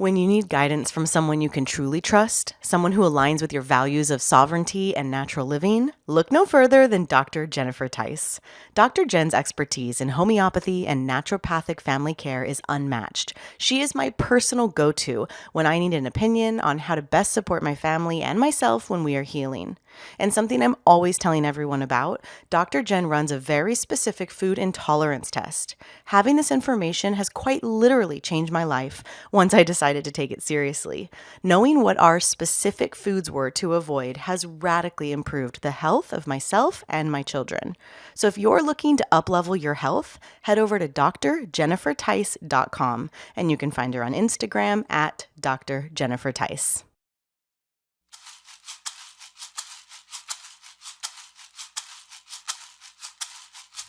When you need guidance from someone you can truly trust, someone who aligns with your values of sovereignty and natural living, look no further than Dr. Jennifer Tice. Dr. Jen's expertise in homeopathy and naturopathic family care is unmatched. She is my personal go-to when I need an opinion on how to best support my family and myself when we are healing. And something I'm always telling everyone about, Dr. Jen runs a very specific food intolerance test. Having this information has quite literally changed my life once I decided to take it seriously. Knowing what our specific foods were to avoid has radically improved the health of myself and my children. So if you're looking to uplevel your health, head over to drjennifertice.com and you can find her on Instagram at Dr. Jennifer Tice.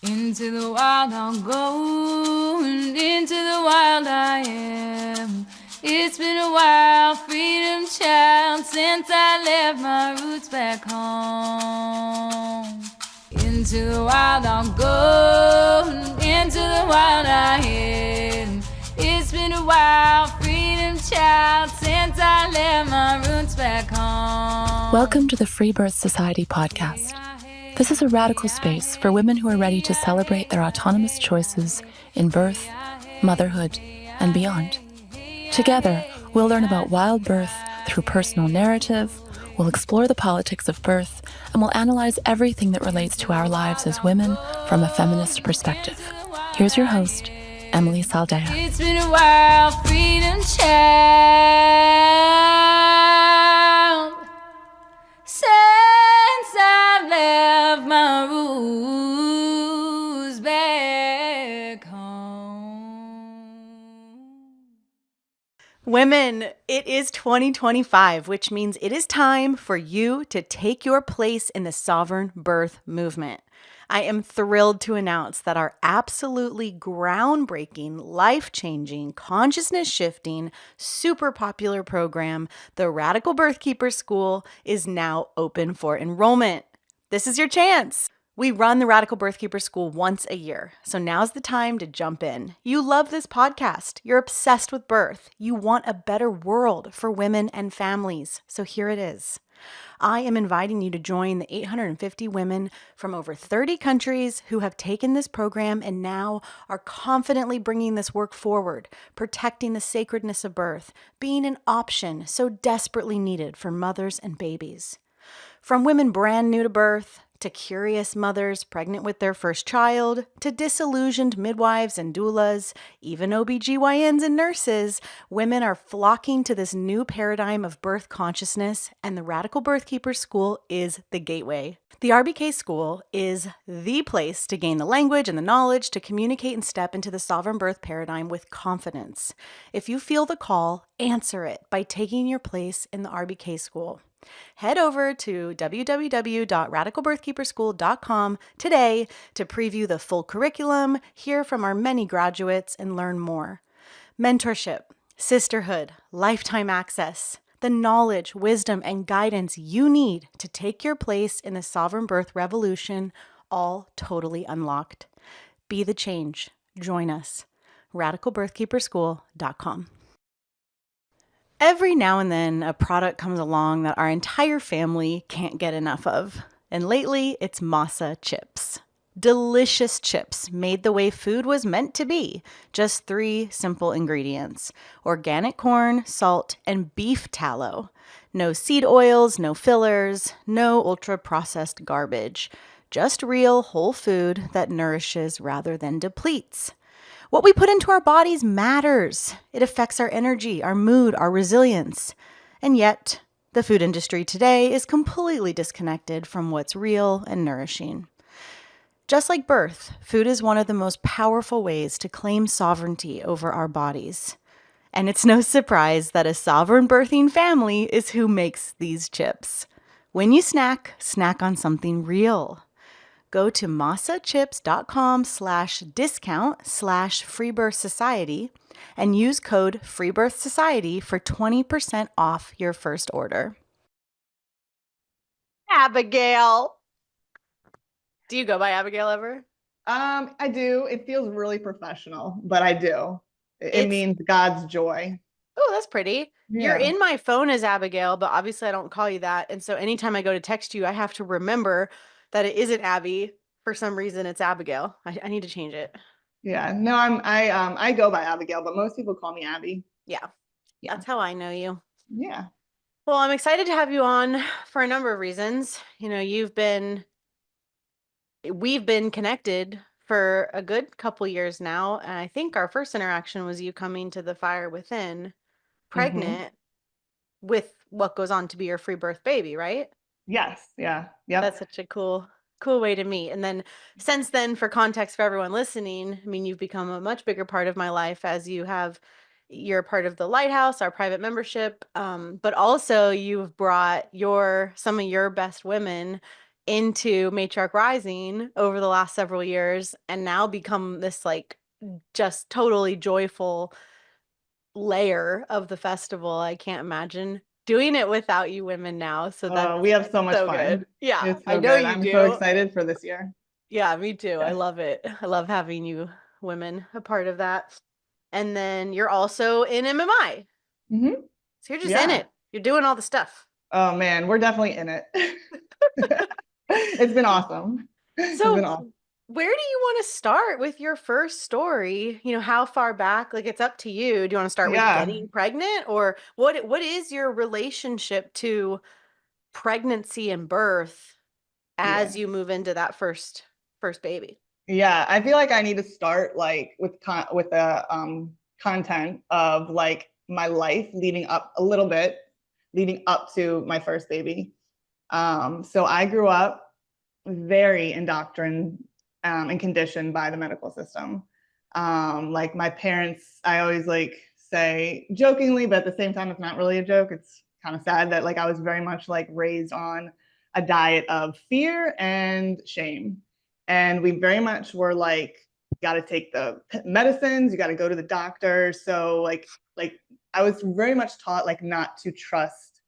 Into the wild I'll go, and into the wild I am. It's been a while, freedom child, since I left my roots back home. Into the wild I'll go, and into the wild I am. It's been a while, freedom child, since I left my roots back home. Welcome to the Freebirth Society podcast. This is a radical space for women who are ready to celebrate their autonomous choices in birth, motherhood, and beyond. Together, we'll learn about wild birth through personal narrative, we'll explore the politics of birth, and we'll analyze everything that relates to our lives as women from a feminist perspective. Here's your host, Emily Saldea. It's been a while, freedom child, since I left my roots back home. Women, it is 2025, which means it is time for you to take your place in the sovereign birth movement. I am thrilled to announce that our absolutely groundbreaking, life-changing, consciousness-shifting, super popular program, the Radical Birthkeeper School, is now open for enrollment. This is your chance. We run the Radical Birthkeeper School once a year, so now's the time to jump in. You love this podcast. You're obsessed with birth. You want a better world for women and families, so here it is. I am inviting you to join the 850 women from over 30 countries who have taken this program and now are confidently bringing this work forward, protecting the sacredness of birth, being an option so desperately needed for mothers and babies. From women brand new to birth, to curious mothers pregnant with their first child, to disillusioned midwives and doulas, even OBGYNs and nurses, women are flocking to this new paradigm of birth consciousness, and the Radical Birthkeeper School is the gateway. The RBK School is the place to gain the language and the knowledge to communicate and step into the sovereign birth paradigm with confidence. If you feel the call, answer it by taking your place in the RBK School. Head over to www.radicalbirthkeeperschool.com today to preview the full curriculum, hear from our many graduates, and learn more. Mentorship, sisterhood, lifetime access, the knowledge, wisdom, and guidance you need to take your place in the sovereign birth revolution, all totally unlocked. Be the change. Join us. radicalbirthkeeperschool.com. Every now and then, a product comes along that our entire family can't get enough of. And lately, it's MASA Chips. Delicious chips made the way food was meant to be. Just 3 simple ingredients: organic corn, salt, and beef tallow. No seed oils, no fillers, no ultra-processed garbage. Just real whole food that nourishes rather than depletes. What we put into our bodies matters. It affects our energy, our mood, our resilience. And yet, the food industry today is completely disconnected from what's real and nourishing. Just like birth, food is one of the most powerful ways to claim sovereignty over our bodies. And it's no surprise that a sovereign birthing family is who makes these chips. When you snack, snack on something real. Go to masachips.com/discount/Freebirth Society and use code Freebirth Society for 20% off your first order. Abigail. Do you go by Abigail ever? I do. It feels really professional, but I do. It means God's joy. Oh, was pretty. You're Yeah. in my phone as Abigail, but obviously I don't call you that. And so anytime I go to text you, I have to remember that it isn't Abby. For some reason, it's Abigail. I need to change it. Yeah. No, I go by Abigail, but most people call me Abby. Yeah, Yeah. that's how I know you. Yeah. Well, I'm excited to have you on for a number of reasons. We've been connected for a good couple years now. And I think our first interaction was you coming to the Fire Within pregnant with what goes on to be your free birth baby, right? Yes. Yeah. Yep. That's such a cool way to meet. And then since then, for context for everyone listening, I mean, you've become a much bigger part of my life as you're part of the Lighthouse, our private membership. But also you've brought some of your best women into Matriarch Rising over the last several years and now become this like just totally joyful layer of the festival. I can't imagine doing it without you women now. So that's We have so much so fun. good. Yeah, It's I so know good. you I'm so do. excited for this year. Yeah, me too. I Yeah. love it. I love having you women a part of that. And then you're also in MMI. Mm-hmm. So you're just in Yeah. it. You're doing all the stuff. Oh man, we're definitely in it. It's been awesome. It's been So awesome. where do you want to start with your first story? How far back? Like it's up to you. Do you want to start with Yeah. getting pregnant or what is your relationship to pregnancy and birth as Yeah. you move into that first baby? Yeah, I feel like I need to start like with the content of like my life leading up a little bit, leading up to my first baby. So I grew up very indoctrined and conditioned by the medical system. Like my parents, I always like say jokingly, but at the same time, it's not really a joke. It's kind of sad that like I was very much like raised on a diet of fear and shame. And we very much were like, you got to take the medicines, you got to go to the doctor. So like I was very much taught like not to trust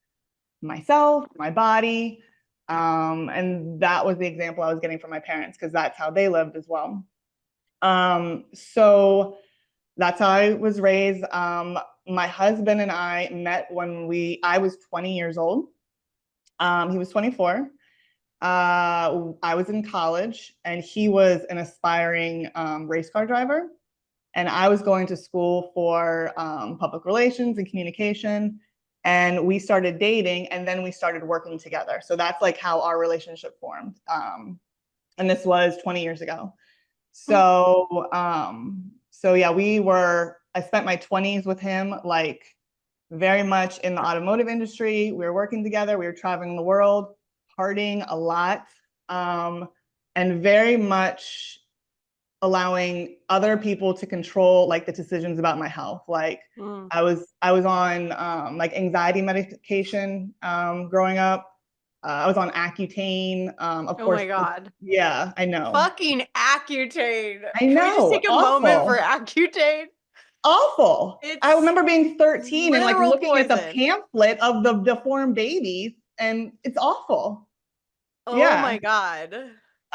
myself, my body. And that was the example I was getting from my parents because that's how they lived as well. So that's how I was raised. My husband and I met when I was 20 years old. He was 24. I was in college and he was an aspiring race car driver. And I was going to school for public relations and communication. And we started dating and then we started working together. So that's like how our relationship formed. And this was 20 years ago. So, so yeah, I spent my 20s with him, like very much in the automotive industry. We were working together. We were traveling the world, partying a lot, and very much allowing other people to control like the decisions about my health. Like I was on like anxiety medication growing up. I was on Accutane. Of Oh course, my God. yeah, I know. Fucking Accutane. I Can we just know. take a moment for Awful. Accutane? Awful. I remember being 13 and like literal looking at the poison. pamphlet of the deformed babies, and it's awful. Oh Yeah. my God.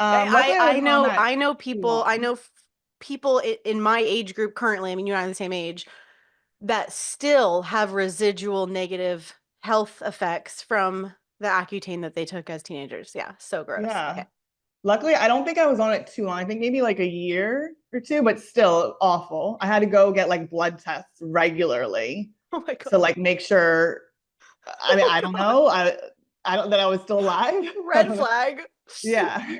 Luckily I wasn't on that I know too people, long. people in my age group currently, I mean, you and I are the same age, that still have residual negative health effects from the Accutane that they took as teenagers. Yeah, so gross. Yeah. Okay. Luckily, I don't think I was on it too long. I think maybe like a year or two, but still awful. I had to go get like blood tests regularly Oh my God. to like make sure. I mean, I don't know. I don't that I was still alive. Red flag. Yeah.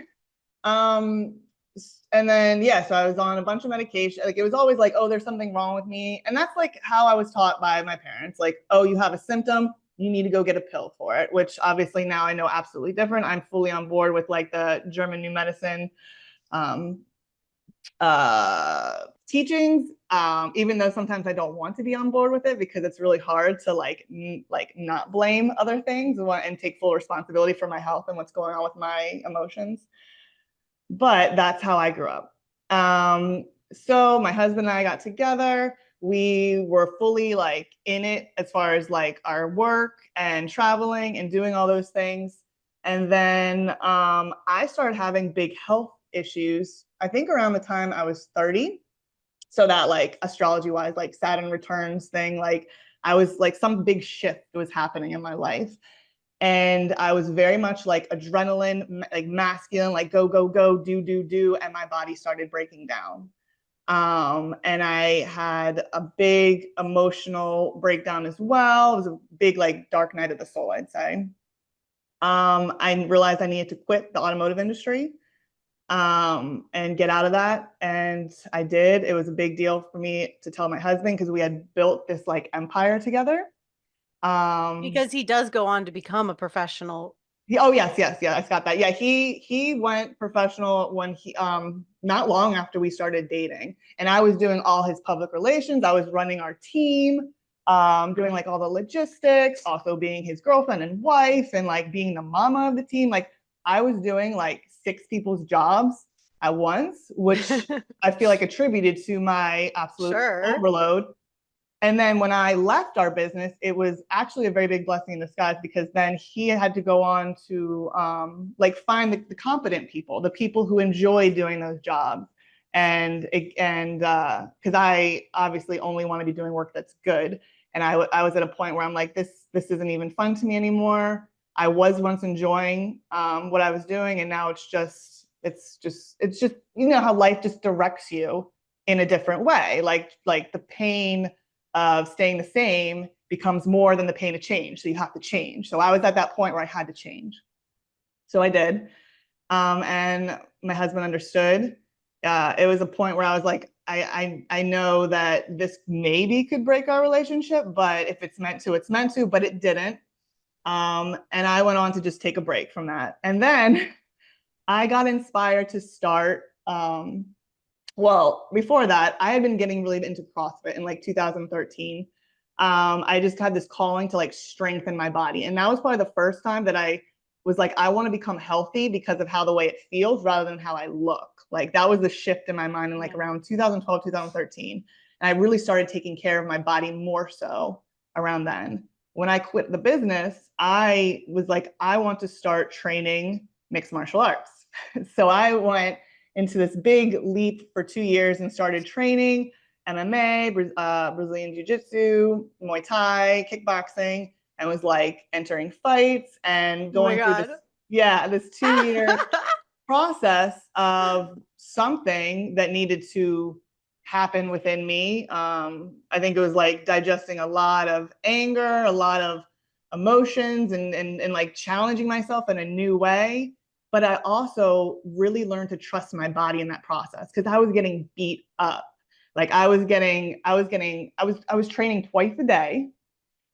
And then yeah, so I was on a bunch of medication. Like it was always like, oh, there's something wrong with me. And that's like how I was taught by my parents. Like, oh, you have a symptom, you need to go get a pill for it, which obviously now I know absolutely different. I'm fully on board with like the German new medicine teachings, even though sometimes I don't want to be on board with it because it's really hard to like not blame other things and take full responsibility for my health and what's going on with my emotions. But that's how I grew up. So my husband and I got together. We were fully like in it as far as like our work and traveling and doing all those things. And then I started having big health issues, I think around the time I was 30. So that like astrology wise, like Saturn returns thing, like I was like, some big shift was happening in my life. And I was very much like adrenaline, like masculine, like go, go, go, do, do, do. And my body started breaking down. And I had a big emotional breakdown as well. It was a big, like, dark night of the soul, I'd say. I realized I needed to quit the automotive industry and get out of that. And I did. It was a big deal for me to tell my husband because we had built this like empire together. Because he does go on to become a professional. Oh yes, yes, yeah, I got that. Yeah, he went professional when he not long after we started dating, and I was doing all his public relations. I was running our team, doing like all the logistics, also being his girlfriend and wife, and like being the mama of the team. Like I was doing like 6 people's jobs at once, which I feel like attributed to my absolute overload. And then when I left our business, it was actually a very big blessing in disguise because then he had to go on to like find the competent people, the people who enjoy doing those jobs. And because I obviously only want to be doing work that's good. And I was at a point where I'm like, this isn't even fun to me anymore. I was once enjoying what I was doing, and now it's just, you know how life just directs you in a different way. Like the pain of staying the same becomes more than the pain of change. So you have to change. So I was at that point where I had to change. So I did. And my husband understood. It was a point where I was like, I know that this maybe could break our relationship, but if it's meant to, it's meant to, but it didn't. And I went on to just take a break from that. And then I got inspired to start well, before that, I had been getting really into CrossFit in like 2013. I just had this calling to like strengthen my body. And that was probably the first time that I was like, I want to become healthy because of how the way it feels rather than how I look. Like that was the shift in my mind in like around 2012, 2013. And I really started taking care of my body more so around then. When I quit the business, I was like, I want to start training mixed martial arts. So I went into this big leap for 2 years and started training MMA, Brazilian Jiu-Jitsu, Muay Thai, kickboxing, and was like entering fights and going through this 2-year process of something that needed to happen within me. I think it was like digesting a lot of anger, a lot of emotions, and like challenging myself in a new way. But I also really learned to trust my body in that process because I was getting beat up. Like I was training twice a day.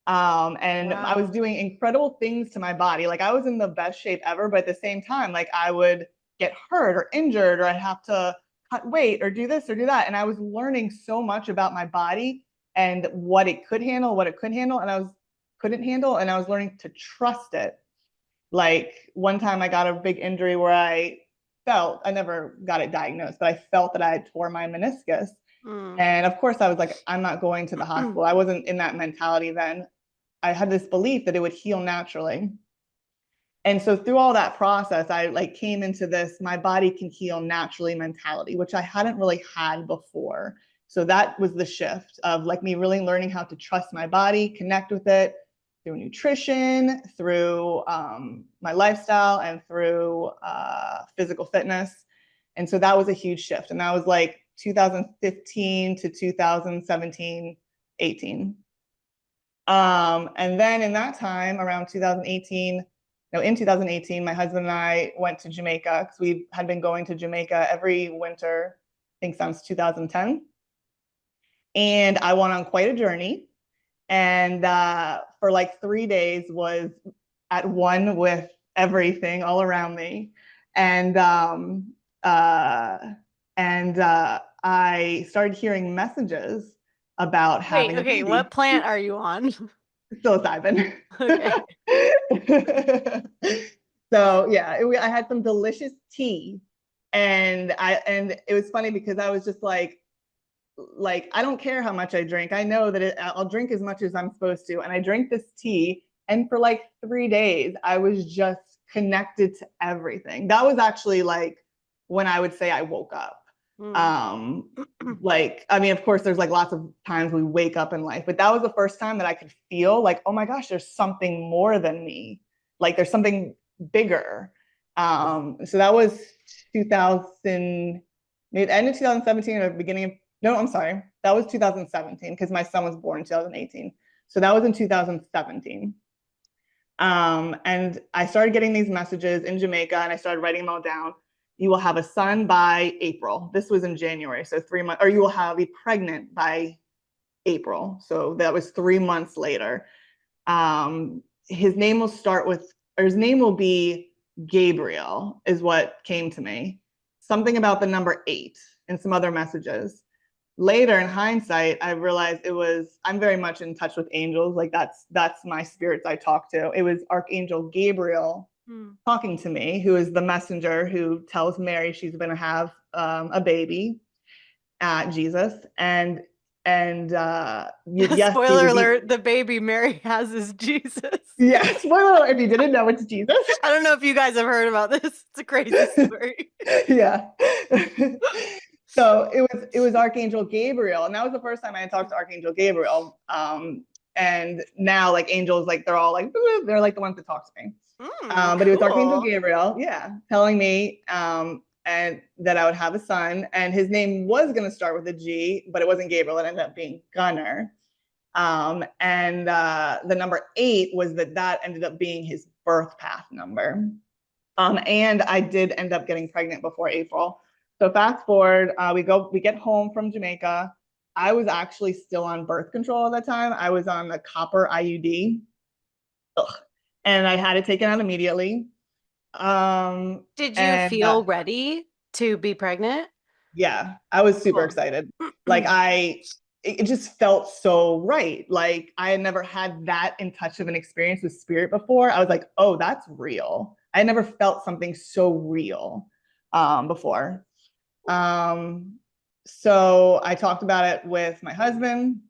And I was doing incredible things to my body. Like I was in the best shape ever, but at the same time, like I would get hurt or injured, or I'd have to cut weight or do this or do that. And I was learning so much about my body and what it could handle, what it couldn't handle, and I was learning to trust it. Like one time I got a big injury where I never got it diagnosed, but I felt that I had tore my meniscus. And of course I was like, I'm not going to the hospital. I wasn't in that mentality then. I had this belief that it would heal naturally. And so through all that process, I like came into this, my body can heal naturally mentality, which I hadn't really had before. So that was the shift of like me really learning how to trust my body, connect with it, through nutrition, through my lifestyle, and through physical fitness. And so that was a huge shift. And that was like 2015 to 2017, 18. And then in that time, around 2018, in 2018, my husband and I went to Jamaica because we had been going to Jamaica every winter, I think since 2010. And I went on quite a journey. And for like 3 days was at one with everything all around me. And I started hearing messages about having a baby. What plant are you on? Psilocybin. Okay. So yeah, I had some delicious tea, and it was funny because I was just like I don't care how much I drink. I know that I'll drink as much as I'm supposed to. And I drank this tea, and for like 3 days, I was just connected to everything. That was actually like when I would say I woke up. Um, like, I mean, of course, there's like lots of times we wake up in life, but that was the first time that I could feel like, oh my gosh, there's something more than me. Like there's something bigger. So that was 2000, maybe end of 2017 or beginning of, no, I'm sorry. That was 2017 because my son was born in 2018. So that was in 2017. And I started getting these messages in Jamaica and I started writing them all down. You will have a son by April. This was in January. So 3 months, or you will be pregnant by April. So that was 3 months later. His name will start with, or his name will be Gabriel, is what came to me. Something about the number 8 and some other messages. Later in hindsight, I realized I'm very much in touch with angels. Like that's my spirits I talk to. It was Archangel Gabriel talking to me, who is the messenger who tells Mary she's going to have a baby, Jesus. And yes, spoiler alert, the baby Mary has is Jesus. Yeah, spoiler alert, if you didn't know, it's Jesus. I don't know if you guys have heard about this. It's a crazy story. Yeah. So it was Archangel Gabriel, and that was the first time I had talked to Archangel Gabriel. And now like angels, like they're all like they're like the ones that talk to me. But it was Archangel Gabriel, yeah, telling me and that I would have a son, and his name was going to start with a G, but it wasn't Gabriel. It ended up being Gunnar. And the number 8 was that ended up being his birth path number. And I did end up getting pregnant before April. So fast forward, we get home from Jamaica. I was actually still on birth control at that time. I was on the copper IUD. Ugh. And I had it taken out immediately. Did you feel ready to be pregnant? Yeah, I was super excited. Like it just felt so right. Like I had never had that in touch of an experience with spirit before. I was like, oh, that's real. I never felt something so real before. So I talked about it with my husband,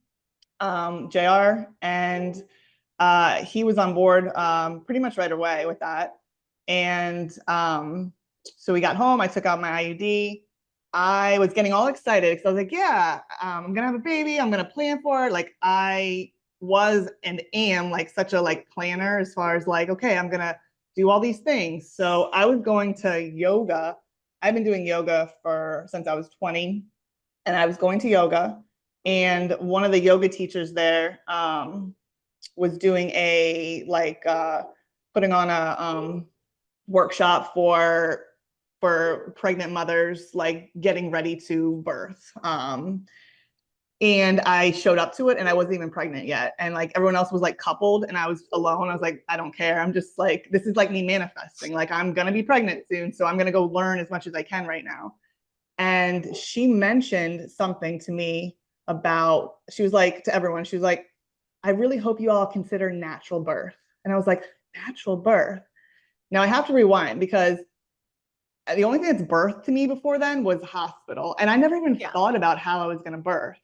JR, and he was on board pretty much right away with that. And so we got home, I took out my IUD. I was getting all excited because I was like, yeah, I'm gonna have a baby, I'm gonna plan for it. Like I was and am like such a like planner as far as like, okay, I'm gonna do all these things. So I was going to yoga. I've been doing yoga since I was 20, and I was going to yoga, and one of the yoga teachers there was doing a like putting on a workshop for pregnant mothers, like getting ready to birth. And I showed up to it and I wasn't even pregnant yet. And like everyone else was like coupled and I was alone. I was like, I don't care. I'm just like, this is like me manifesting. Like I'm going to be pregnant soon. So I'm going to go learn as much as I can right now. And she mentioned something to me about, she was like, to everyone, she was like, I really hope you all consider natural birth. And I was like, natural birth. Now I have to rewind because the only thing that's birth to me before then was hospital. And I never even thought about how I was going to birth.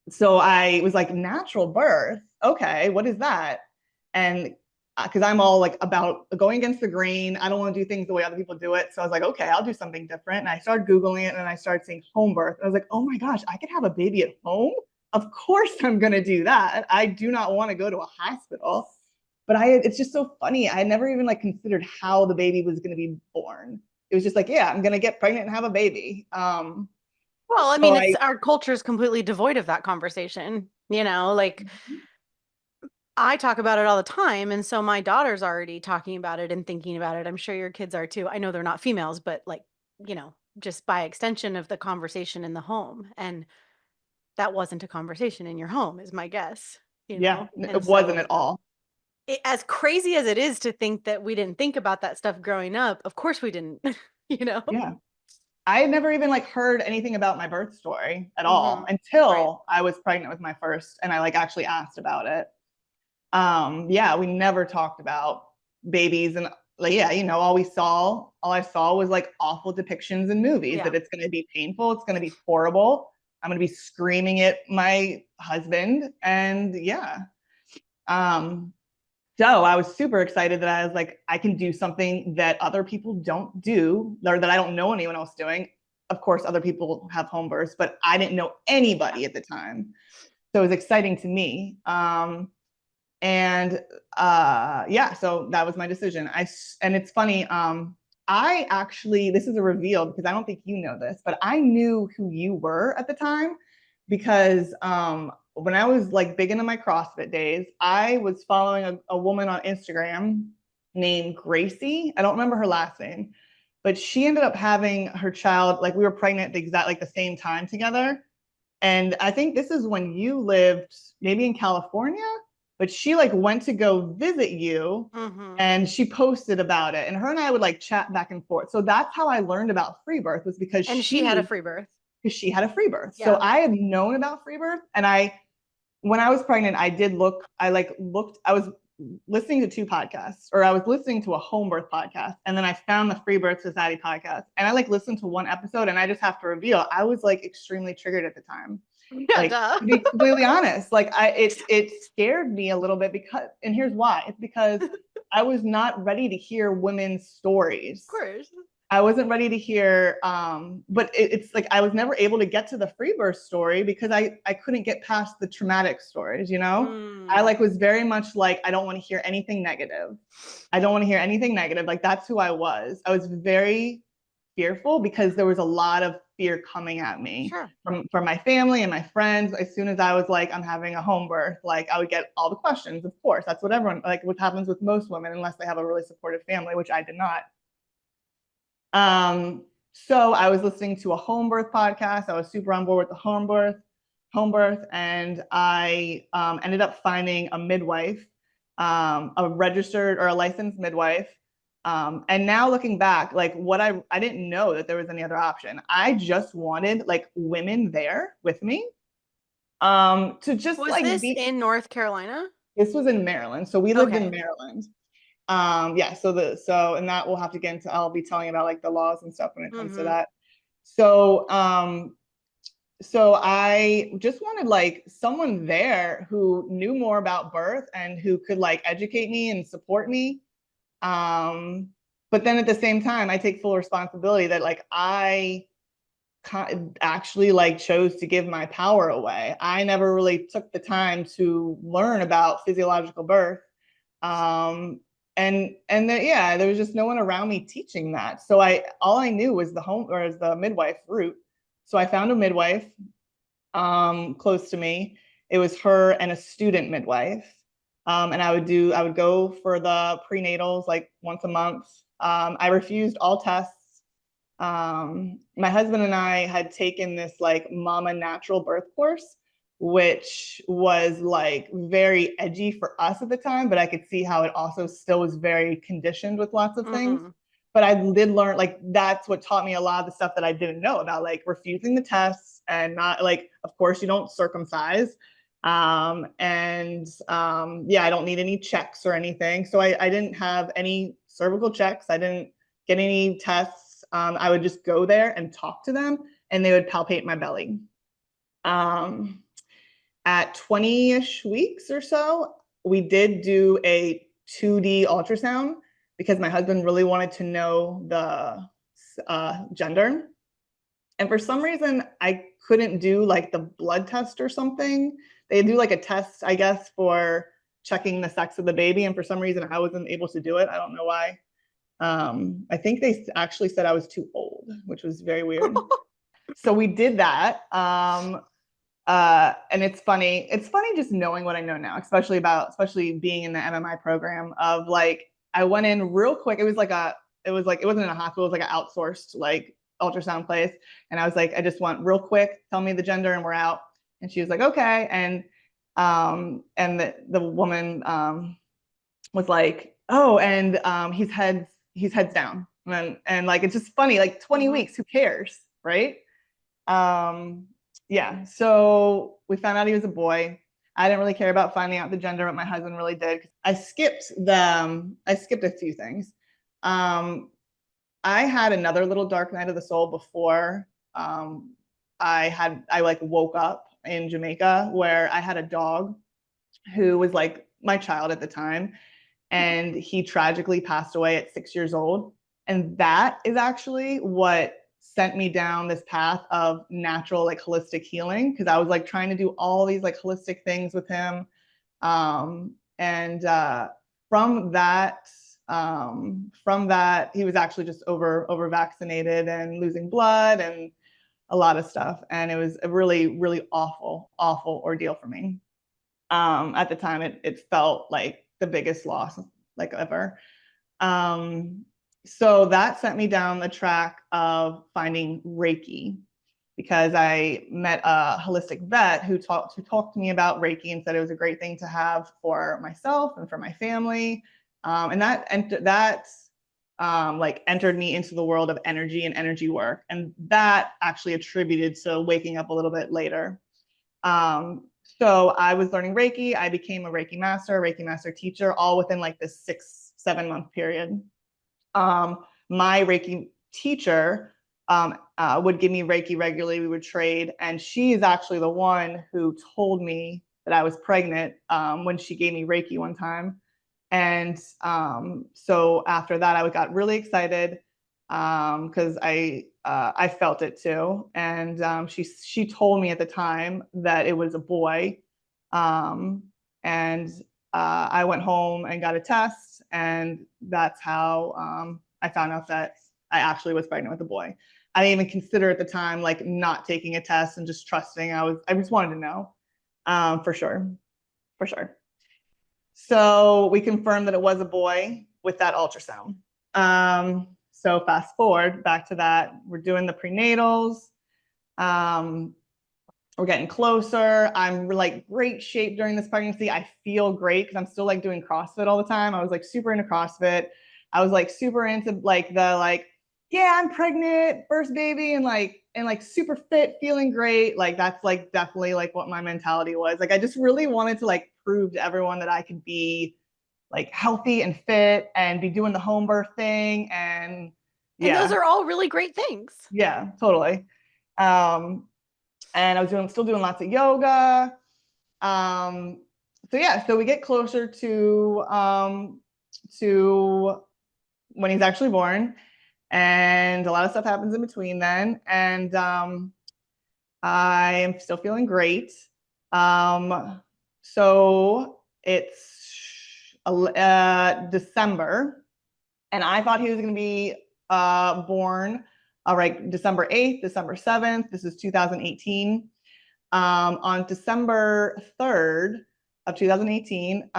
So I was like, natural birth. Okay, what is that? And because I'm all like about going against the grain. I don't want to do things the way other people do it. So I was like, okay, I'll do something different. And I started Googling it and I started seeing home birth. I was like, oh my gosh, I could have a baby at home? Of course I'm going to do that. I do not want to go to a hospital. But it's just so funny. I never even like considered how the baby was going to be born. It was just like, yeah, I'm going to get pregnant and have a baby. Well, I mean, our culture is completely devoid of that conversation, like I talk about it all the time. And so my daughter's already talking about it and thinking about it. I'm sure your kids are too. I know they're not females, but like, just by extension of the conversation in the home. And that wasn't a conversation in your home is my guess. Yeah, it wasn't at all. As crazy as it is to think that we didn't think about that stuff growing up, of course we didn't, Yeah. I had never even like heard anything about my birth story at all until I was pregnant with my first and I like actually asked about it. Yeah, we never talked about babies and like, yeah, all I saw was like awful depictions in movies that it's going to be painful. It's going to be horrible. I'm going to be screaming at my husband. And yeah. So I was super excited that I was like, I can do something that other people don't do, or that I don't know anyone else doing. Of course, other people have home births, but I didn't know anybody at the time. So it was exciting to me. And yeah, so that was my decision. And it's funny, I actually, this is a reveal because I don't think you know this, but I knew who you were at the time because when I was like big into my CrossFit days, I was following a woman on Instagram named Gracie. I don't remember her last name, but she ended up having her child, like we were pregnant like the same time together. And I think this is when you lived maybe in California, but she like went to go visit you and she posted about it. And her and I would like chat back and forth. So that's how I learned about Freebirth, was because she had a free birth. Because she had a Freebirth. Yeah. So I had known about Freebirth, and when I was pregnant, I was listening to two podcasts, or I was listening to a home birth podcast, and then I found the Freebirth Society podcast, and I like listened to one episode, and I just have to reveal, I was like extremely triggered at the time. Yeah, like to be completely honest, like it scared me a little bit, because, and here's why, it's because I was not ready to hear women's stories. Of course. I wasn't ready to hear, but it's like I was never able to get to the Freebirth story because I couldn't get past the traumatic stories, you know? I like was very much like, I don't want to hear anything negative. I don't want to hear anything negative. Like that's who I was. I was very fearful because there was a lot of fear coming at me from my family and my friends. As soon as I was like, I'm having a home birth, like I would get all the questions, of course. That's what everyone, like what happens with most women, unless they have a really supportive family, which I did not. So I was listening to a home birth podcast. I was super on board with the home birth, and I ended up finding a midwife, a registered or a licensed midwife. And now looking back, like I didn't know that there was any other option. I just wanted like women there with me. To just was like this in North Carolina? This was in Maryland. So we lived in Maryland. Yeah, and that we'll have to get into, I'll be telling about like the laws and stuff when it comes to that. So so I just wanted like someone there who knew more about birth and who could like educate me and support me. But then at the same time, I take full responsibility that like I actually like chose to give my power away. I never really took the time to learn about physiological birth. And yeah, there was just no one around me teaching that. So all I knew was the midwife route. So I found a midwife close to me. It was her and a student midwife. And I would go for the prenatals like once a month. I refused all tests. My husband and I had taken this like Mama Natural birth course, which was like very edgy for us at the time, but I could see how it also still was very conditioned with lots of things. But I did learn, like, that's what taught me a lot of the stuff that I didn't know about, like refusing the tests and not like, of course you don't circumcise. Yeah, I don't need any checks or anything. So I didn't have any cervical checks. I didn't get any tests. I would just go there and talk to them and they would palpate my belly. At 20-ish weeks or so, we did do a 2D ultrasound because my husband really wanted to know the gender. And for some reason, I couldn't do like the blood test or something. They do like a test, I guess, for checking the sex of the baby. And for some reason, I wasn't able to do it. I don't know why. I think they actually said I was too old, which was very weird. So we did that. And it's funny just knowing what I know now, especially being in the MMI program, of like, I went in real quick. It wasn't in a hospital, it was like an outsourced like ultrasound place. And I was like, I just want real quick, tell me the gender and we're out. And she was like, okay. And the woman was like, oh, and he's heads down. And like, it's just funny, like 20 weeks, who cares, right? Yeah, so we found out he was a boy. I didn't really care about finding out the gender, but my husband really did. I skipped a few things. I had another little dark night of the soul before I like woke up in Jamaica, where I had a dog who was like my child at the time. and he tragically passed away at 6 years old. And that is actually what sent me down this path of natural, like holistic healing, because I was like trying to do all these like holistic things with him. And from that, he was actually just over vaccinated and losing blood and a lot of stuff. And it was a really, really awful ordeal for me. At the time, it felt like the biggest loss like ever. So that sent me down the track of finding Reiki, because I met a holistic vet who talked to me about Reiki and said it was a great thing to have for myself and for my family. And that like entered me into the world of energy and energy work. And that actually attributed to waking up a little bit later. So I was learning Reiki. I became a Reiki master teacher, all within like this 6-7 month period. My Reiki teacher would give me Reiki regularly. We would trade. And she is actually the one who told me that I was pregnant when she gave me Reiki one time. And so after that, I got really excited because I felt it too. And she told me at the time that it was a boy. And I went home and got a test, and that's how I found out that I actually was pregnant with a boy. I didn't even consider at the time like not taking a test and just trusting. I just wanted to know for sure. So we confirmed that it was a boy with that ultrasound. So fast forward back to that, we're doing the prenatals. We're getting closer. I'm like great shape during this pregnancy. I feel great because I'm still like doing CrossFit all the time. I was like super into CrossFit. I was like super into like yeah, I'm pregnant, first baby, and like super fit, feeling great. Like that's like definitely like what my mentality was. Like I just really wanted to like prove to everyone that I could be like healthy and fit and be doing the home birth thing. And yeah. And those are all really great things. Yeah, totally. And I was still doing lots of yoga. So yeah, so we get closer to when he's actually born, and a lot of stuff happens in between then. And I am still feeling great. So it's December, and I thought he was going to be born right December 8th, December 7th. This is 2018. On December 3rd of 2018,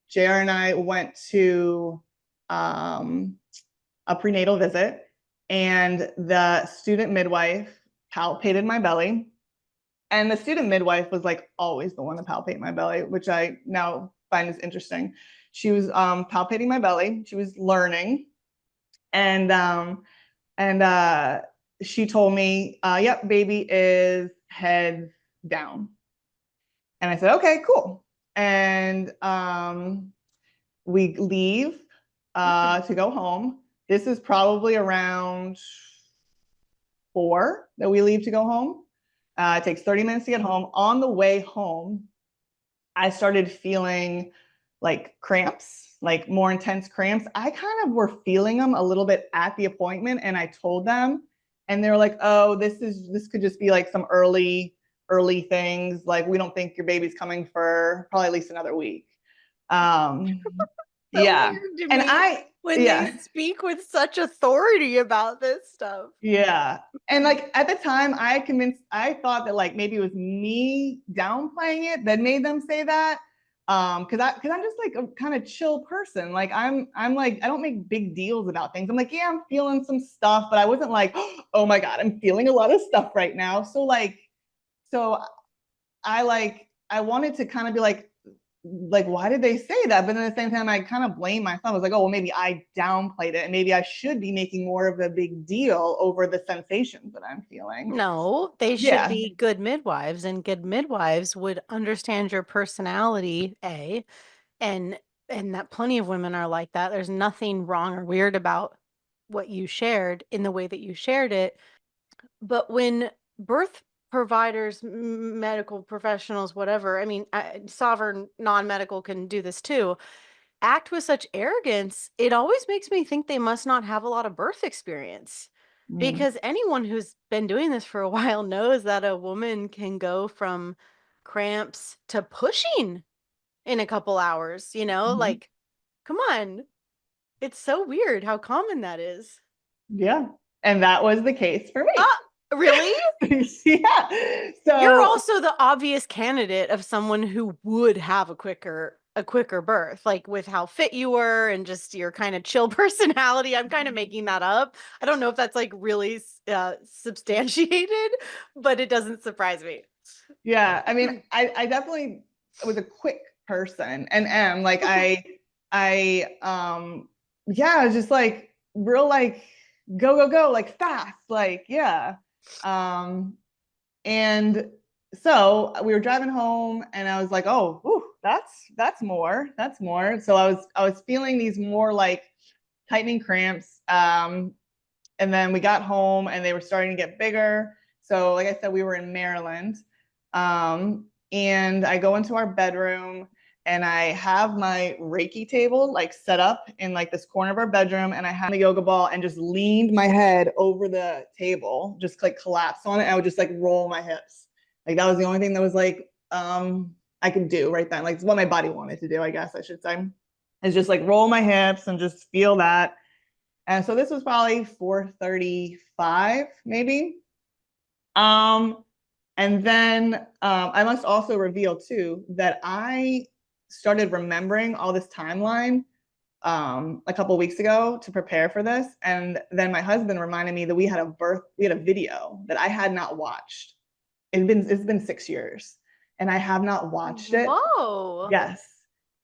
JR and I went to a prenatal visit, and the student midwife palpated my belly. And the student midwife was like always the one to palpate my belly, which I now find is interesting. She was palpating my belly. She was learning. And she told me, yep, baby is head down. And I said, okay, cool. And we leave to go home. This is probably around 4 that we leave to go home. It takes 30 minutes to get home. On the way home, I started feeling like cramps, like more intense cramps. I kind of were feeling them a little bit at the appointment, and I told them, and they were like, oh, this could just be like some early things. Like, we don't think your baby's coming for probably at least another week. Yeah. And when they speak with such authority about this stuff. Yeah. And like at the time I thought that like maybe it was me downplaying it that made them say that. Cause I'm just like a kind of chill person. Like I'm like, I don't make big deals about things. I'm like, yeah, I'm feeling some stuff, but I wasn't like, oh my God, I'm feeling a lot of stuff right now. So I wanted to kind of be like, why did they say that? But at the same time, I kind of blame myself. I was like, oh, well, maybe I downplayed it, and maybe I should be making more of a big deal over the sensations that I'm feeling. No, they should be good midwives, and good midwives would understand your personality, and that plenty of women are like that. There's nothing wrong or weird about what you shared in the way that you shared it. But when birth providers, medical professionals, whatever, I mean, sovereign non-medical can do this too, act with such arrogance, it always makes me think they must not have a lot of birth experience. Mm. Because anyone who's been doing this for a while knows that a woman can go from cramps to pushing in a couple hours, Mhm. like, come on. It's so weird how common that is. Yeah. And that was the case for me. Ah, really? Yeah. You're So also the obvious candidate of someone who would have a quicker birth, like with how fit you were and just your kind of chill personality. I'm kind of making that up. I don't know if that's like really substantiated, but it doesn't surprise me. yeah, I mean, I definitely was a quick person and am like I yeah, I was just like real like go go go like fast like yeah. Um and so we were driving home and I was like, oh, whew, that's more. That's more. So I was feeling these more like tightening cramps. And then we got home and they were starting to get bigger. So, like I said, we were in Maryland. And I go into our bedroom and I have my Reiki table like set up in like this corner of our bedroom. And I had the yoga ball and just leaned my head over the table, just like collapsed on it. I would just like roll my hips. Like that was the only thing that was like I could do right then. Like it's what my body wanted to do, I guess I should say. Is just like roll my hips and just feel that. And so this was probably 4:35, maybe. Um, and then I must also reveal too that I started remembering all this timeline a couple weeks ago to prepare for this. And then my husband reminded me that we had a video that I had not watched. It's been 6 years, and I have not watched it. Whoa. Yes.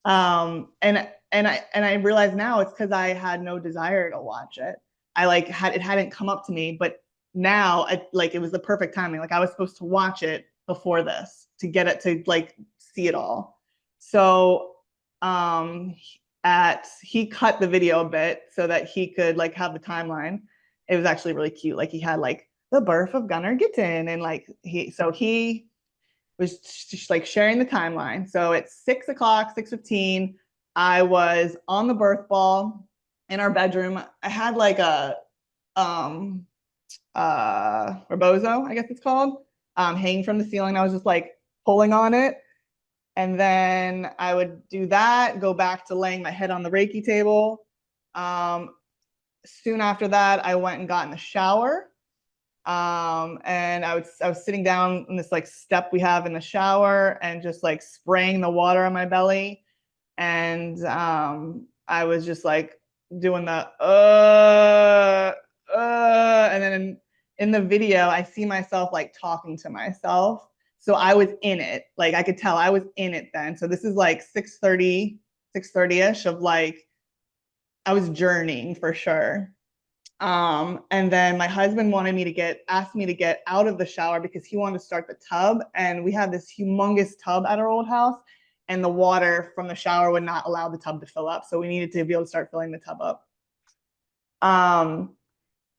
And I realize now it's because I had no desire to watch it. I like had it hadn't come up to me, but now like it was the perfect timing. Like I was supposed to watch it before this to get it to like see it all. So at he cut the video a bit so that he could like have the timeline. It was actually really cute. Like he had like the birth of Gunnar Gittin and like he was just like sharing the timeline. So at 6 o'clock, 6:15, I was on the birth ball in our bedroom. I had like a rebozo, I guess it's called, hanging from the ceiling. I was just like pulling on it. And then I would do that, go back to laying my head on the Reiki table. Soon after that, I went and got in the shower. And I was sitting down in this like step we have in the shower and just like spraying the water on my belly. And I was just like doing the and then in the video, I see myself like talking to myself. So I was in it. Like I could tell I was in it then. So this is like 6:30, 6:30ish of like I was journeying for sure. And then my husband asked me to get out of the shower because he wanted to start the tub. And we had this humongous tub at our old house, and the water from the shower would not allow the tub to fill up. So we needed to be able to start filling the tub up. Um,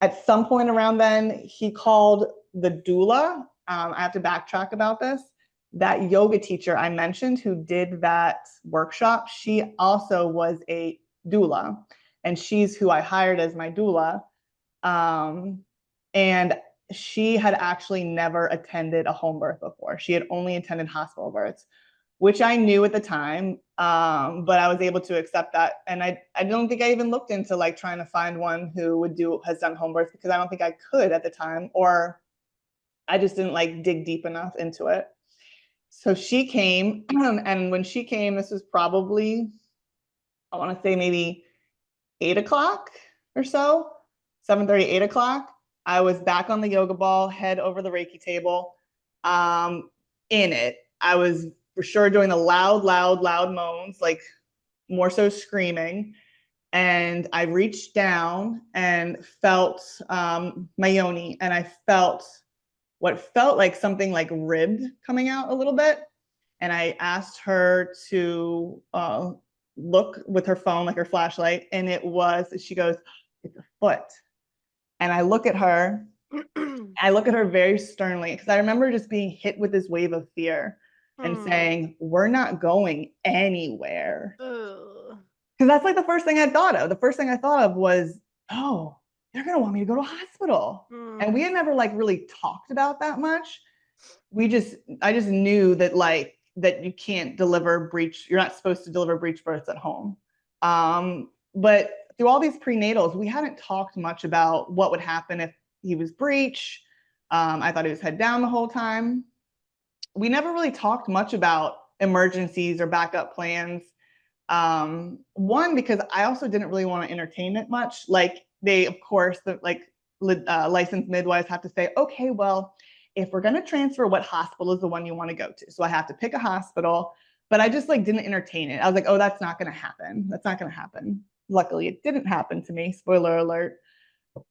at some point around then, he called the doula. I have to backtrack about this. That yoga teacher I mentioned who did that workshop, she also was a doula, and she's who I hired as my doula. And she had actually never attended a home birth before. She had only attended hospital births, which I knew at the time, but I was able to accept that. And I don't think I even looked into like trying to find one who has done home birth because I don't think I could at the time, or I just didn't like dig deep enough into it. So she came, and when she came, this was probably, I want to say maybe 8 o'clock or so, 7:30, 8 o'clock. I was back on the yoga ball, head over the Reiki table. In it, I was for sure doing the loud, loud, loud moans, like more so screaming. And I reached down and felt my yoni, and I felt what felt like something like ribbed coming out a little bit. And I asked her to look with her phone, like her flashlight, and she goes, it's a foot. And I look at her, very sternly, because I remember just being hit with this wave of fear and saying, we're not going anywhere. Ugh. Because that's like the first thing I thought of. The first thing I thought of was, oh, they're going to want me to go to a hospital. And we had never like really talked about that much. I just knew that like, that you can't deliver breech. You're not supposed to deliver breech births at home. But through all these prenatals, we hadn't talked much about what would happen if he was breech. I thought he was head down the whole time. We never really talked much about emergencies or backup plans. One, because I also didn't really want to entertain it much. Like they, of course, licensed midwives have to say, okay, well, if we're going to transfer, what hospital is the one you want to go to? So I have to pick a hospital, but I just like didn't entertain it. I was like, oh, that's not going to happen. That's not going to happen. Luckily, it didn't happen to me. Spoiler alert.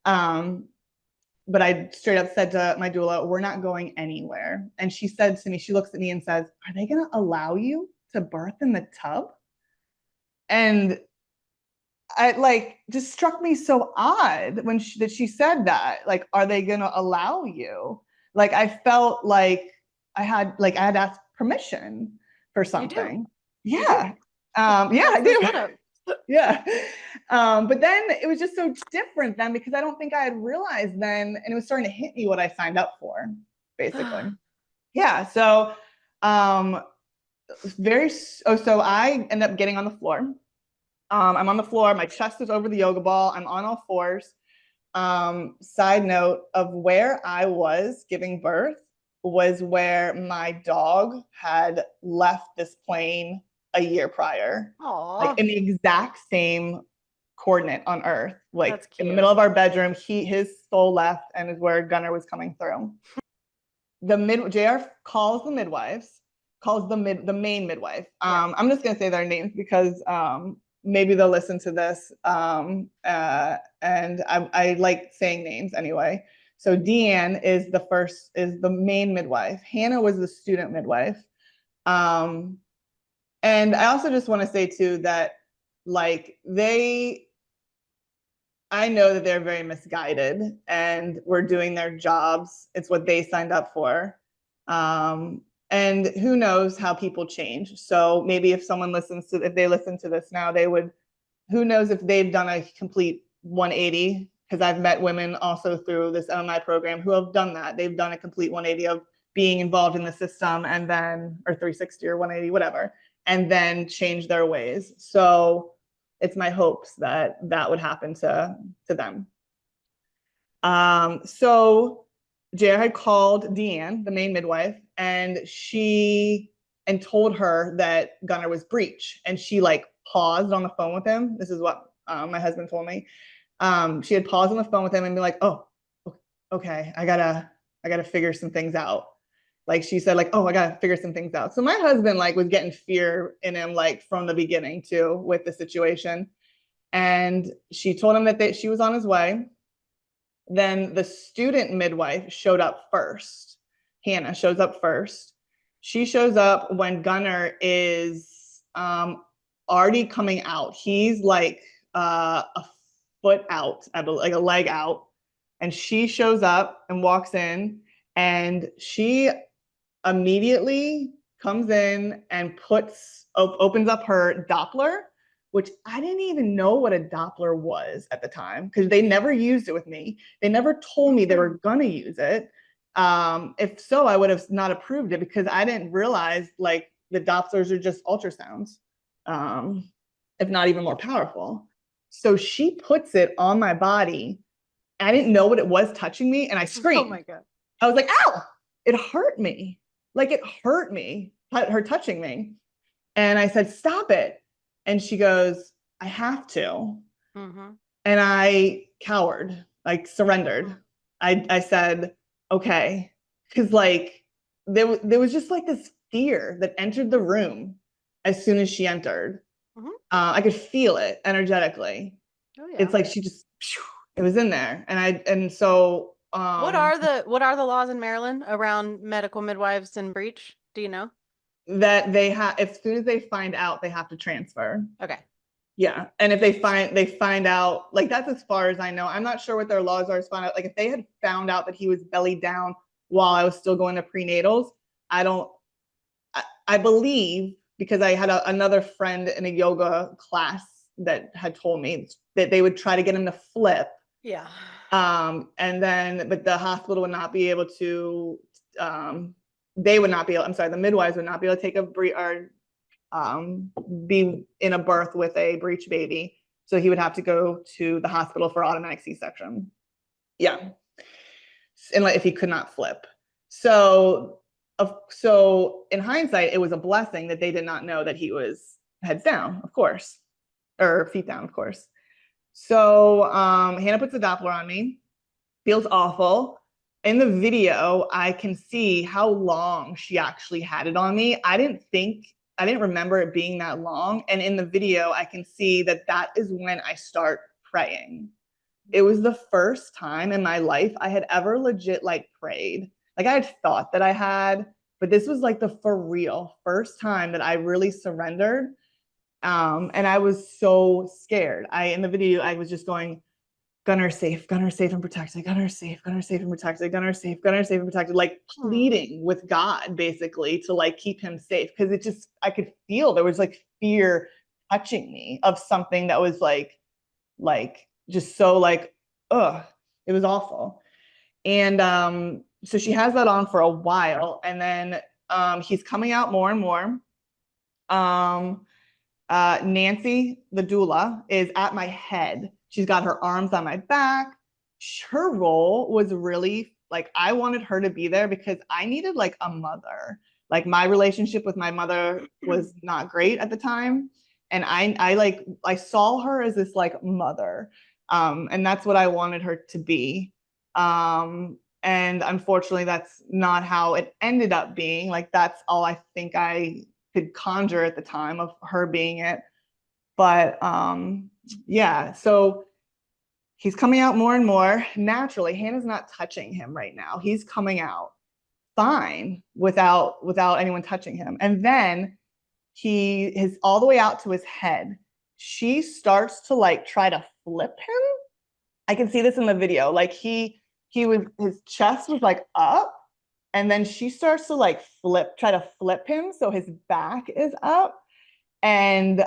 But I straight up said to my doula, we're not going anywhere. And she said to me, she looks at me and says, are they going to allow you to birth in the tub? And it like just struck me so odd when she said that. Like, are they going to allow you? Like, I felt like I had asked permission for something. Yeah. Yeah, I do. Yeah. But then it was just so different then, because I don't think I had realized then, and it was starting to hit me what I signed up for, basically. Yeah. So, so I ended up getting on the floor. I'm on the floor. My chest is over the yoga ball. I'm on all fours. Side note of where I was giving birth was where my dog had left this plane a year prior. Aww. Like in the exact same coordinate on Earth, like in the middle of our bedroom. His soul left and is where Gunnar was coming through. JR calls the midwives, calls the main midwife. I'm just gonna say their names because maybe they'll listen to this. And I like saying names anyway. So Deanne is the main midwife. Hannah was the student midwife. And I also just want to say too that like I know that they're very misguided and we're doing their jobs. It's what they signed up for. And who knows how people change. So maybe if they listen to this now, who knows if they've done a complete 180, because I've met women also through this MMI program who have done that. They've done a complete 180 of being involved in the system or 360 or 180, whatever, and then change their ways. So it's my hopes that would happen to them. So JR had called Deanne, the main midwife, and told her that Gunnar was breech. And she like paused on the phone with him. This is what my husband told me. She had paused on the phone with him and be like, oh, okay, I gotta figure some things out. Like she said, like, oh, I gotta figure some things out. So my husband like was getting fear in him like from the beginning too with the situation. And she told him that she was on his way. Then the student midwife showed up first. Hannah shows up first. She shows up when Gunnar is already coming out. He's like a foot out, like a leg out. And she shows up and walks in, and she immediately comes in and opens up her Doppler, which I didn't even know what a Doppler was at the time because they never used it with me. They never told me they were gonna use it. If so, I would have not approved it because I didn't realize like the Dopplers are just ultrasounds, if not even more powerful. So she puts it on my body. I didn't know what it was touching me, and I screamed. Oh my God. I was like, ow, it hurt me. Like it hurt me, her touching me. And I said, stop it. And she goes, I have to. Mm-hmm. And I cowered, like surrendered. I said, okay. Because like there was just like this fear that entered the room as soon as she entered. Mm-hmm. I could feel it energetically. Oh, yeah. It's like she just, it was in there. And so what are the laws in Maryland around medical midwives and breech? Do you know? That they have, as soon as they find out, they have to transfer. Okay. Yeah. And if they find out, like that's as far as I know. I'm not sure what their laws are as far as like if they had found out that he was belly down while I was still going to prenatals, I believe, because I had another friend in a yoga class that had told me that they would try to get him to flip. Yeah. And then, but the hospital would not be able to, they would not be able, I'm sorry, the midwives would not be able to take a breech or be in a birth with a breech baby. So he would have to go to the hospital for automatic C-section. Yeah. And like if he could not flip. So in hindsight, it was a blessing that they did not know that he was heads down, of course, or feet down, of course. So Hannah puts the Doppler on me, feels awful. In the video, I can see how long she actually had it on me. I didn't remember it being that long. And in the video, I can see that is when I start praying. It was the first time in my life I had ever legit like prayed. Like I had thought that I had, but this was like the for real first time that I really surrendered. And I was so scared. In the video, I was just going, Gunner safe and protected, Gunner safe and protected, Gunner safe and protected, like pleading with God basically to like keep him safe. Cause it just, I could feel there was like fear touching me of something that was like just so like, ugh, it was awful. And so she has that on for a while. And then he's coming out more and more. Nancy, the doula, is at my head. She's got her arms on my back. Her role was really like, I wanted her to be there because I needed like a mother. Like my relationship with my mother was not great at the time. And I saw her as this like mother. And that's what I wanted her to be. And unfortunately, that's not how it ended up being. Like, that's all I think I could conjure at the time of her being it. But yeah, so he's coming out more and more naturally. Hannah's not touching him right now. He's coming out fine without anyone touching him. And then he is all the way out to his head. She starts to like try to flip him. I can see this in the video. Like his chest was like up, and then she starts to like try to flip him so his back is up. And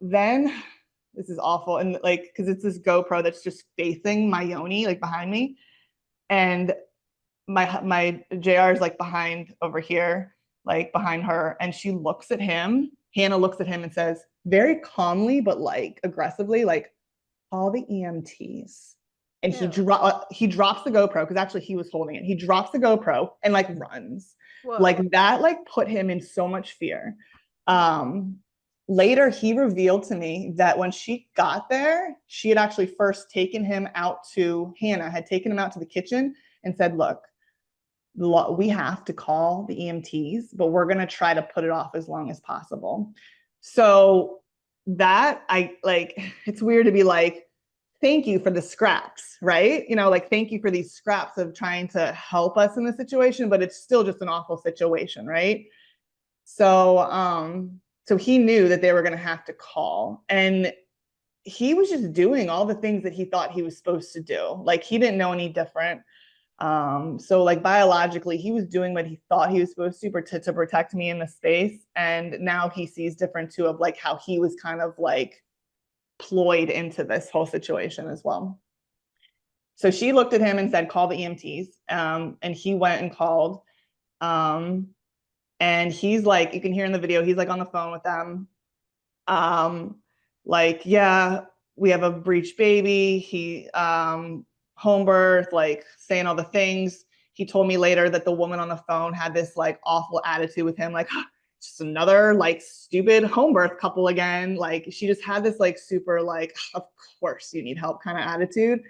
then this is awful. And like, because it's this GoPro that's just facing my yoni, like behind me. And my JR is like behind over here, like behind her. And she looks at him. Hannah looks at him and says very calmly, but like aggressively, like, call the EMTs. And he drops the GoPro, because actually he was holding it. He drops the GoPro and like runs. Whoa. Like that, like put him in so much fear. Later, he revealed to me that when she got there, she had actually first taken him out to, Hannah had taken him out to the kitchen and said, look, we have to call the EMTs, but we're going to try to put it off as long as possible. So that it's weird to be like, thank you for the scraps, right? You know, like, thank you for these scraps of trying to help us in the situation, but it's still just an awful situation, right? So, so he knew that they were going to have to call, and he was just doing all the things that he thought he was supposed to do. Like, he didn't know any different. So like biologically, he was doing what he thought he was supposed to protect me in the space. And now he sees different too, of like how he was kind of like ployed into this whole situation as well. So she looked at him and said, call the EMTs. And he went and called. And he's like, you can hear in the video, he's like on the phone with them. Like, yeah, we have a breech baby. He, home birth, like saying all the things. He told me later that the woman on the phone had this like awful attitude with him, like, just another like stupid home birth couple again. Like, she just had this like super like, of course you need help kind of attitude.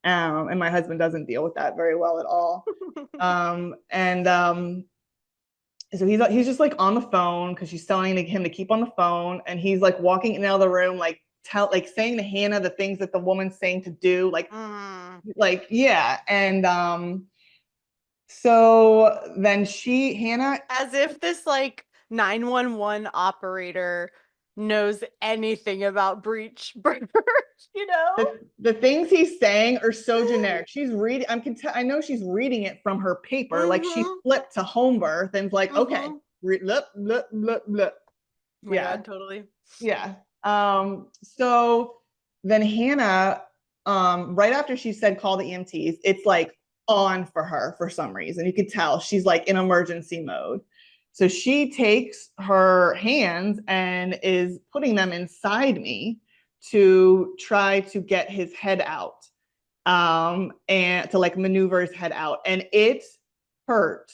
And my husband doesn't deal with that very well at all. So he's just like on the phone because she's telling him to keep on the phone, and he's like walking in and out of the room, like saying to Hannah the things that the woman's saying to do, like yeah. And so then Hannah, as if this like 911 operator knows anything about breech birth, you know? The things he's saying are so generic. She's reading, I know she's reading it from her paper. Like, she flipped to home birth and like, okay, look. Oh my God, totally. Yeah. So then Hannah, right after she said call the EMTs, it's like on for her for some reason. You could tell she's like in emergency mode. So she takes her hands and is putting them inside me to try to get his head out, and to like maneuver his head out. And it hurt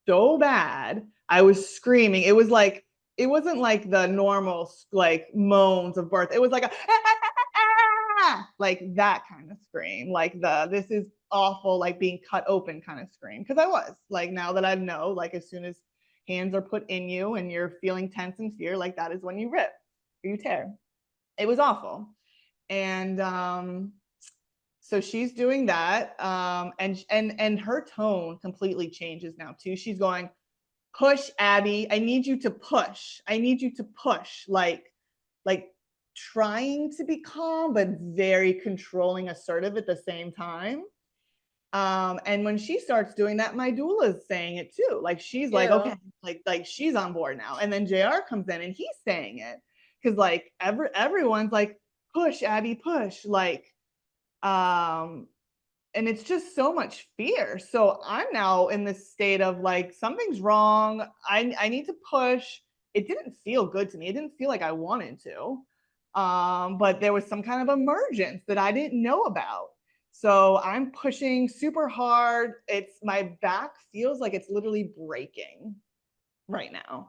so bad. I was screaming. It was like, it wasn't like the normal like moans of birth. It was like a like that kind of scream, like the this is awful, like being cut open kind of scream. Because I was like, now that I know, like as soon as hands are put in you and you're feeling tense and fear, like that is when you rip or you tear. It was awful. And so she's doing that, and her tone completely changes now too. She's going, push, Abby. I need you to push. I need you to push. Like trying to be calm, but very controlling, assertive at the same time. And when she starts doing that, my doula is saying it too. Like she's like, okay, like she's on board now. And then JR comes in and he's saying it. Cause like everyone's like, push, Abby, push. Like, and it's just so much fear. So I'm now in this state of like, something's wrong. I need to push. It didn't feel good to me. It didn't feel like I wanted to. But there was some kind of emergence that I didn't know about. So I'm pushing super hard. It's my back feels like it's literally breaking right now.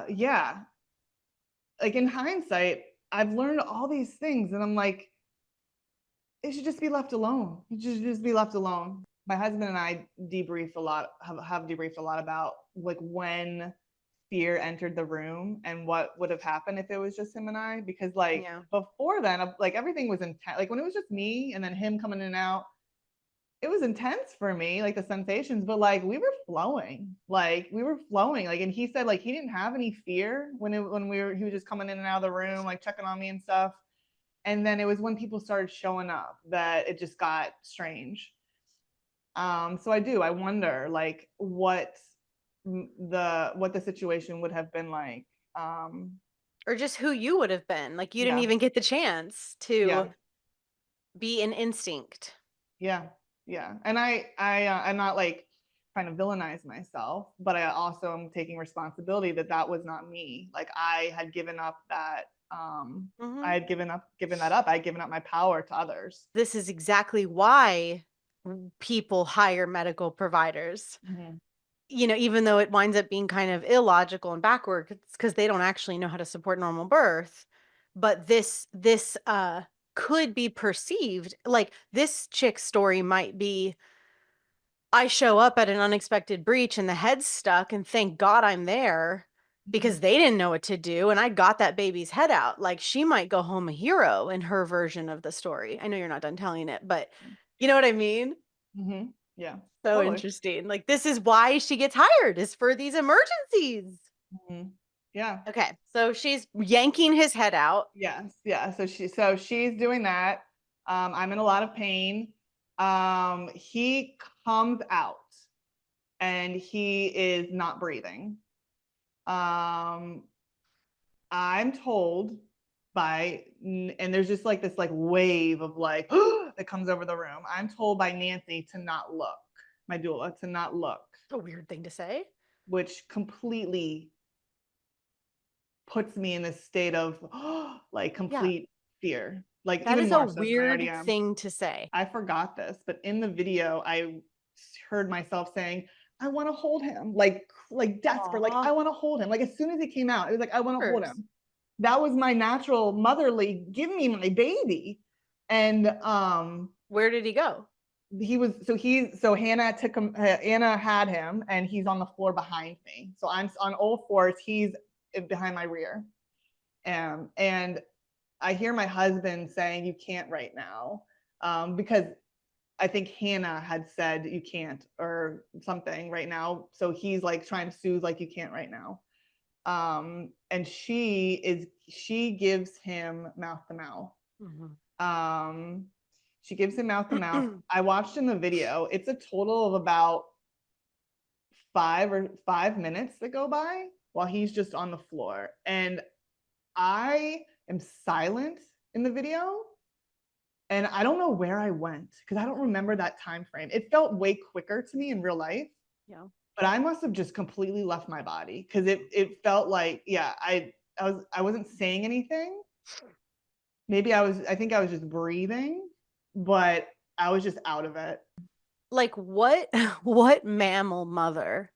Yeah, like in hindsight, I've learned all these things and I'm like, it should just be left alone. It should just be left alone. My husband and I debriefed a lot, have debriefed a lot about like when fear entered the room and what would have happened if it was just him and I. Because like before then, like everything was intense. Like when it was just me and then him coming in and out, it was intense for me, like the sensations, but like we were flowing. Like, and he said like he didn't have any fear when he was just coming in and out of the room, like checking on me and stuff. And then it was when people started showing up that it just got strange. So I wonder like what the situation would have been like. Or just who you would have been. Like you didn't even get the chance to be an instinct. Yeah. And I'm not like trying to villainize myself, but I also am taking responsibility that was not me. Like I had given up that I had given that up. I had given up my power to others. This is exactly why people hire medical providers. You know, even though it winds up being kind of illogical and backwards, it's because they don't actually know how to support normal birth. But this could be perceived like this chick's story might be, I show up at an unexpected breach and the head's stuck and thank God I'm there because they didn't know what to do and I got that baby's head out. Like she might go home a hero in her version of the story. I know you're not done telling it, but you know what I mean? Yeah. So Totally. interesting. Like this is why she gets hired, is for these emergencies. Yeah. Okay. So she's yanking his head out. Yes. Yeah. So she's doing that. I'm in a lot of pain. He comes out and he is not breathing. I'm told and there's just like this like wave of like that comes over the room. I'm told by Nancy to not look, my doula, to not look. A weird thing to say. Which completely puts me in this state of like complete fear. Like that even is more a so than I already weird am. thing to say. I forgot this, but in the video, I heard myself saying, I want to hold him, like desperate, like I want to hold him. Like as soon as he came out, it was like, I want to hold him. That was my natural motherly, give me my baby. And where did he go? So Hannah took him, Anna had him, and he's on the floor behind me. So I'm on all fours, he's behind my rear. And I hear my husband saying, you can't right now, because I think Hannah had said you can't or something right now. So he's like trying to soothe, like you can't right now. And she gives him mouth to mouth. She gives him mouth to mouth. I watched in the video. It's a total of about 5 minutes that go by while he's just on the floor. And I am silent in the video. And I don't know where I went because I don't remember that time frame. It felt way quicker to me in real life. Yeah. But I must have just completely left my body because it felt like, yeah, I wasn't saying anything. Maybe I think I was just breathing, but I was just out of it. Like what mammal mother,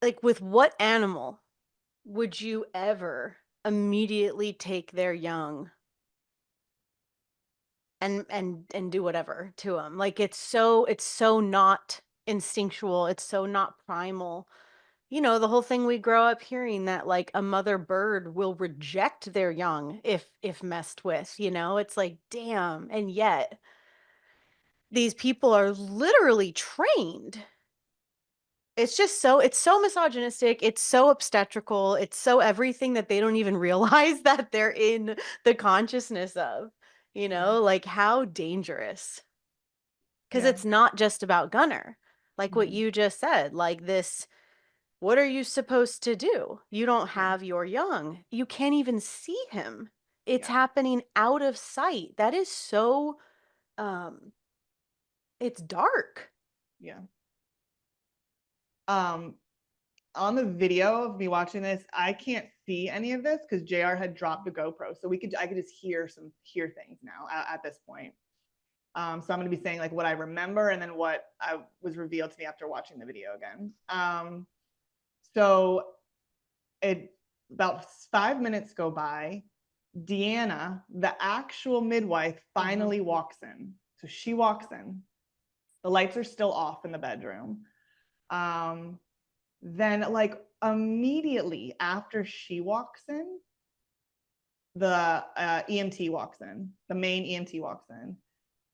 like with what animal would you ever immediately take their young and do whatever to them? Like it's so not instinctual, it's so not primal. You know, the whole thing we grow up hearing that like a mother bird will reject their young if messed with, you know? It's like, damn. And yet these people are literally trained. It's so misogynistic, it's so obstetrical, it's so everything that they don't even realize that they're in the consciousness of, you know, like how dangerous. Because Yeah. it's not just about Gunner. Like what Mhm. you just said, like this, what are you supposed to do? You don't Yeah. have your young. You can't even see him. It's Yeah. happening out of sight. That is so um it's dark. Yeah. On the video of me watching this, I can't see any of this because JR had dropped the GoPro. So I could just hear things now at this point. So I'm going to be saying like what I remember and then what I was revealed to me after watching the video again. So about 5 minutes go by. Deanna, the actual midwife, finally walks in. So she walks in. The lights are still off in the bedroom. Then like immediately after she walks in, the EMT walks in, the main EMT walks in.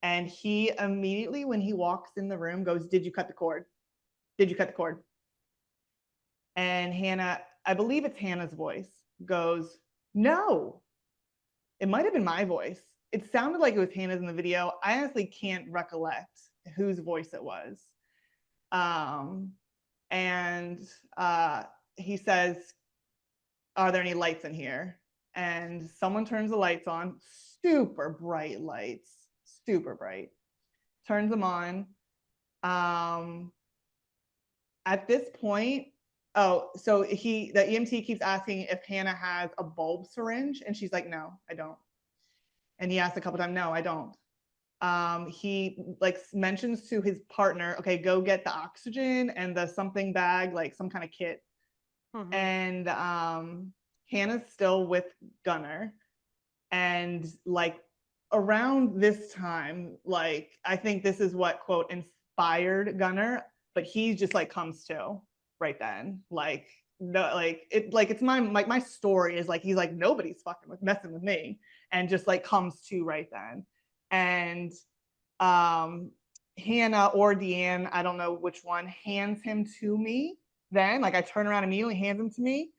And he immediately, when he walks in the room, goes, "Did you cut the cord? Did you cut the cord?" And Hannah, I believe it's Hannah's voice, goes, "No." It might have been my voice. It sounded like it was Hannah's in the video. I honestly can't recollect whose voice it was. And he says, "Are there any lights in here?" And someone turns the lights on, super bright lights, super bright, turns them on. At this point, so the EMT keeps asking if Hannah has a bulb syringe, and she's like, "No, I don't." And he asks a couple times, "No, I don't." He like mentions to his partner, "Okay, go get the oxygen and the something bag, like some kind of kit." And Hannah's still with Gunner. And like around this time, like I think this is what quote inspired Gunner, but he just like comes to right then. Like no, it's my story is like he's like nobody's fucking messing with me, and just like comes to right then. And Hannah or Deanne, I don't know which one, hands him to me. Then like I turn around immediately, hands him to me.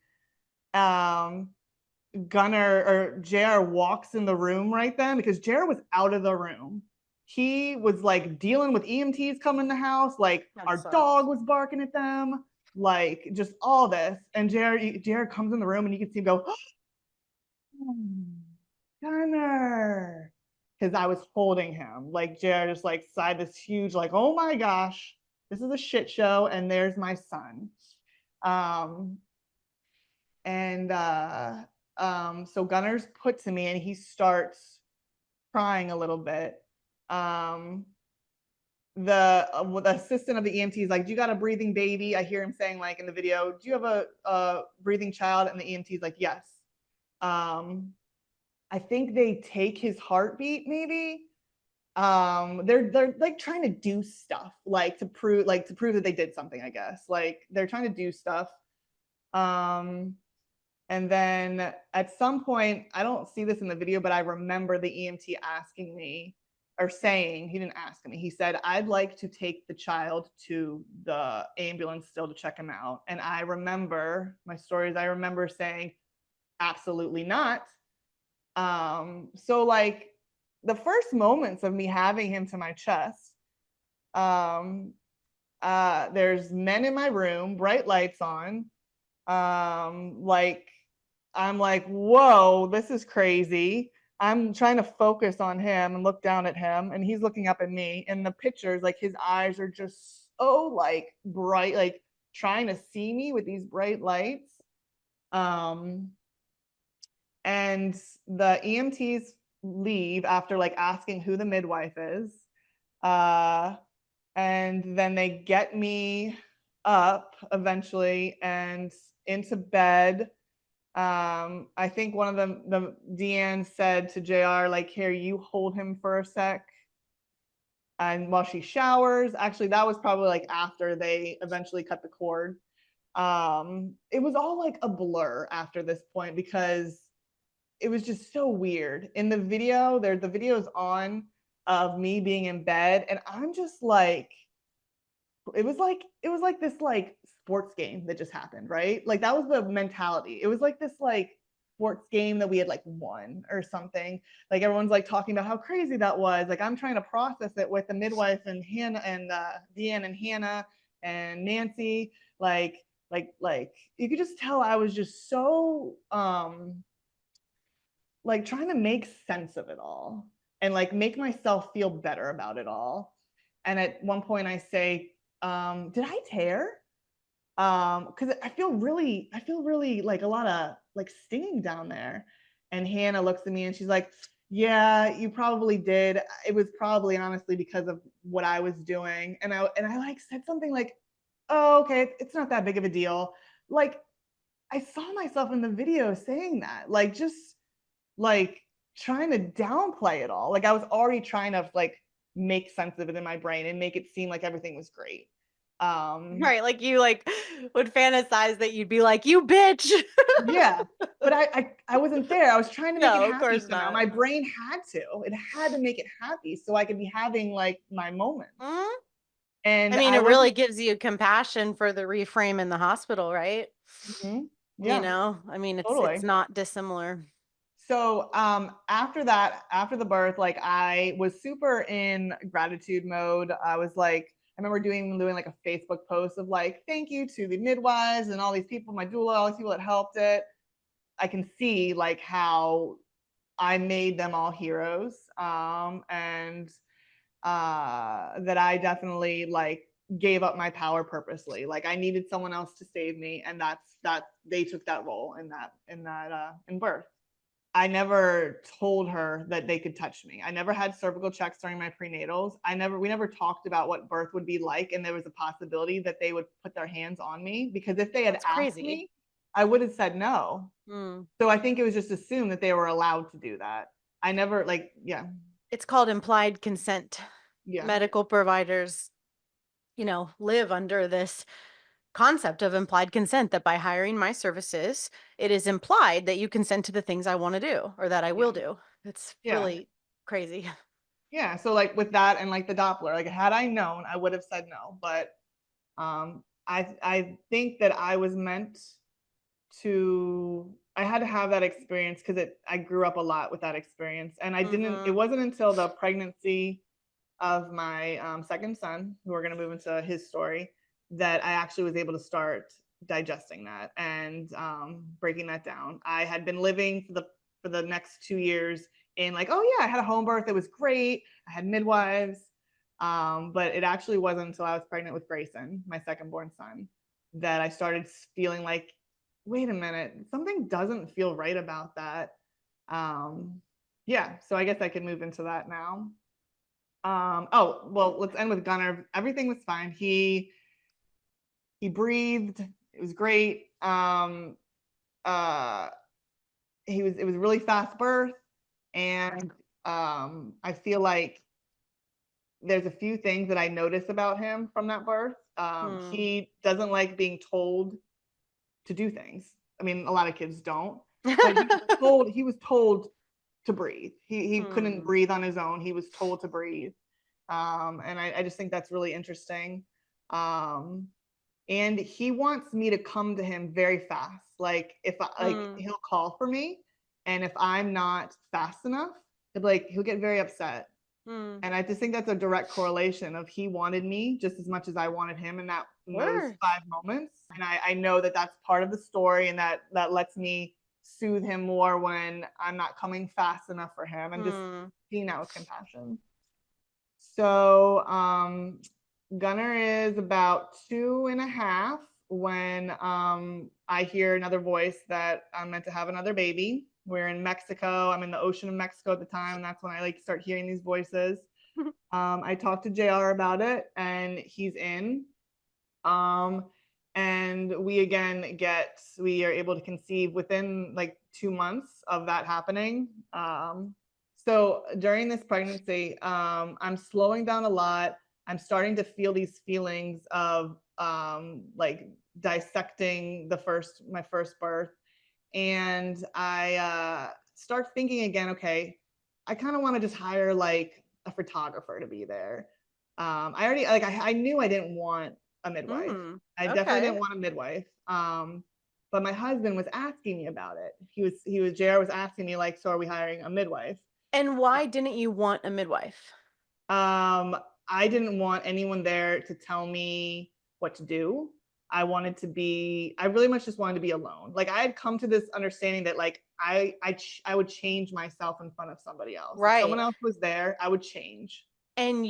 Gunner or JR walks in the room right then because JR was out of the room. He was like dealing with EMTs coming in the house, like our dog was barking at them, like just all this. And JR comes in the room and you can see him go, "Oh, Gunner," because I was holding him. Like JR just like sighed this huge, like, "Oh my gosh, this is a shit show, and there's my son." So Gunner's put to me and he starts crying a little bit. The assistant of the EMT is like, "Do you got a breathing baby?" I hear him saying like in the video, "Do you have a breathing child?" And the EMT is like, "Yes." I think they take his heartbeat maybe. They're like trying to do stuff like to prove that they did something, I guess. Like they're trying to do stuff. And then at some point, I don't see this in the video, but I remember the EMT asking me or saying, he didn't ask me, he said, "I'd like to take the child to the ambulance still to check him out." And I remember my stories, I remember saying, "Absolutely not." So like the first moments of me having him to my chest, There's men in my room, bright lights on. Like I'm like, whoa, this is crazy. I'm trying to focus on him and look down at him, and he's looking up at me. And the pictures, like his eyes are just so like bright, like trying to see me with these bright lights. Um, and the EMTs leave after like asking who the midwife is. Uh, and then they get me up eventually and into bed. I think one of them, the Deanne said to JR, like, here, you hold him for a sec. And while she showers, actually, that was probably like after they eventually cut the cord. It was all like a blur after this point because it was just so weird. In the video, the video's on of me being in bed, and I'm just like, it was like this like sports game that just happened, right? Like that was the mentality. It was like this like sports game that we had like won or something. Like everyone's like talking about how crazy that was. Like I'm trying to process it with the midwife and Hannah and Deanne and Hannah and Nancy. Like you could just tell I was just so like trying to make sense of it all and like make myself feel better about it all. And at one point I say, did I tear? Because I feel really like a lot of like stinging down there. And Hannah looks at me and she's like, yeah, you probably did. It was probably honestly because of what I was doing. And I like said something like, oh, okay, it's not that big of a deal. Like I saw myself in the video saying that, like just like trying to downplay it all. Like I was already trying to like make sense of it in my brain and make it seem like everything was great. Right, like you like would fantasize that you'd be like, "You bitch." Yeah, but I wasn't there. I was trying to make it No, of happy course somehow. not. My brain had to. It had to make it happy so I could be having like my moment. Mhm. I And mean, I it really wasn't. gives you compassion for the reframe in the hospital, right? Mhm. You Yeah, know? I mean, it's totally. not dissimilar. So after that, after the birth, like I was super in gratitude mode. I was like, I remember doing like a Facebook post of like, thank you to the midwives and all these people, my doula, all these people that helped it. I can see like how I made them all heroes. And that I definitely like gave up my power purposely. Like I needed someone else to save me, and that they took that role in birth. I never told her that they could touch me. I never had cervical checks during my prenatals. We never talked about what birth would be like, and there was a possibility that they would put their hands on me because if they had That's asked crazy. me, I would have said no. Mm. So I think it was just assumed that they were allowed to do that. I never like, yeah, It's called implied consent. yeah, Medical providers, live under this concept of implied consent that by hiring my services, it is implied that you consent to the things I want to do or that I yeah, will do. It's yeah. really crazy. Yeah, so like with that and like the Doppler, like had I known, I would have said no. But I think that I was meant to. I had to have that experience because I grew up a lot with that experience, and I didn't. It Mhm. wasn't until the pregnancy of my second son, who we're going to move into his story, that I actually was able to start digesting that and breaking that down. I had been living for the next 2 years in like, oh yeah, I had a home birth. It was great. I had midwives. But it actually wasn't until I was pregnant with Grayson, my second born son, that I started feeling like, wait a minute, something doesn't feel right about that. Yeah, so I guess I could move into that now. Oh, well, let's end with Gunnar. Everything was fine. He breathed. It was great. Uh, it was a really fast birth, and I feel like there's a few things that I notice about him from that birth. Hmm. He doesn't like being told to do things. I mean, a lot of kids don't, but he was told to breathe. He couldn't Hmm. breathe on his own. He was told to breathe. And I just think that's really interesting. Um, and he wants me to come to him very fast. Like if I, like Hmm. he'll call for me, and if I'm not fast enough, he'll get very upset. Mm. And I just think that's a direct correlation of he wanted me just as much as I wanted him in those Sure. 5 moments. And I know that that's part of the story, and that lets me soothe him more when I'm not coming fast enough for him, and just seeing that with compassion. So Gunner is about 2.5 when I hear another voice that I'm meant to have another baby. We're in Mexico. I'm in the ocean of Mexico at the time, and that's when I like start hearing these voices. I talked to JR about it, and he's in. And we are able to conceive within like 2 months of that happening. So during this pregnancy, I'm slowing down a lot. I'm starting to feel these feelings of like dissecting my first birth. And I start thinking again, okay, I kind of want to just hire like a photographer to be there. I knew I didn't want a midwife. I definitely didn't want a midwife. But my husband was asking me about it. JR was asking me like, so are we hiring a midwife? And why didn't you want a midwife? I didn't want anyone there to tell me what to do. I really much just wanted to be alone. Like I had come to this understanding that like I would change myself in front of somebody else. Right. If someone else was there, I would change. And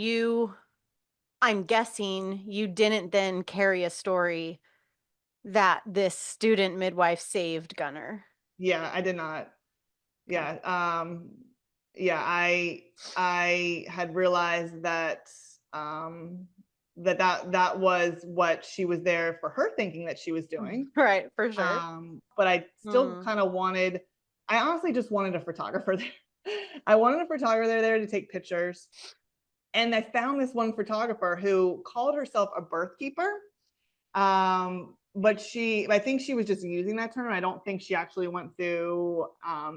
I'm guessing you didn't then carry a story that this student midwife saved Gunner. Yeah, I did not. Yeah. Yeah, I had realized that that was what she was there for, her thinking that she was doing. Right, for sure. But I still kind of I honestly just wanted a photographer there. I wanted a photographer there to take pictures. And I found this one photographer who called herself a birthkeeper. But I think she was just using that term. I don't think she actually went through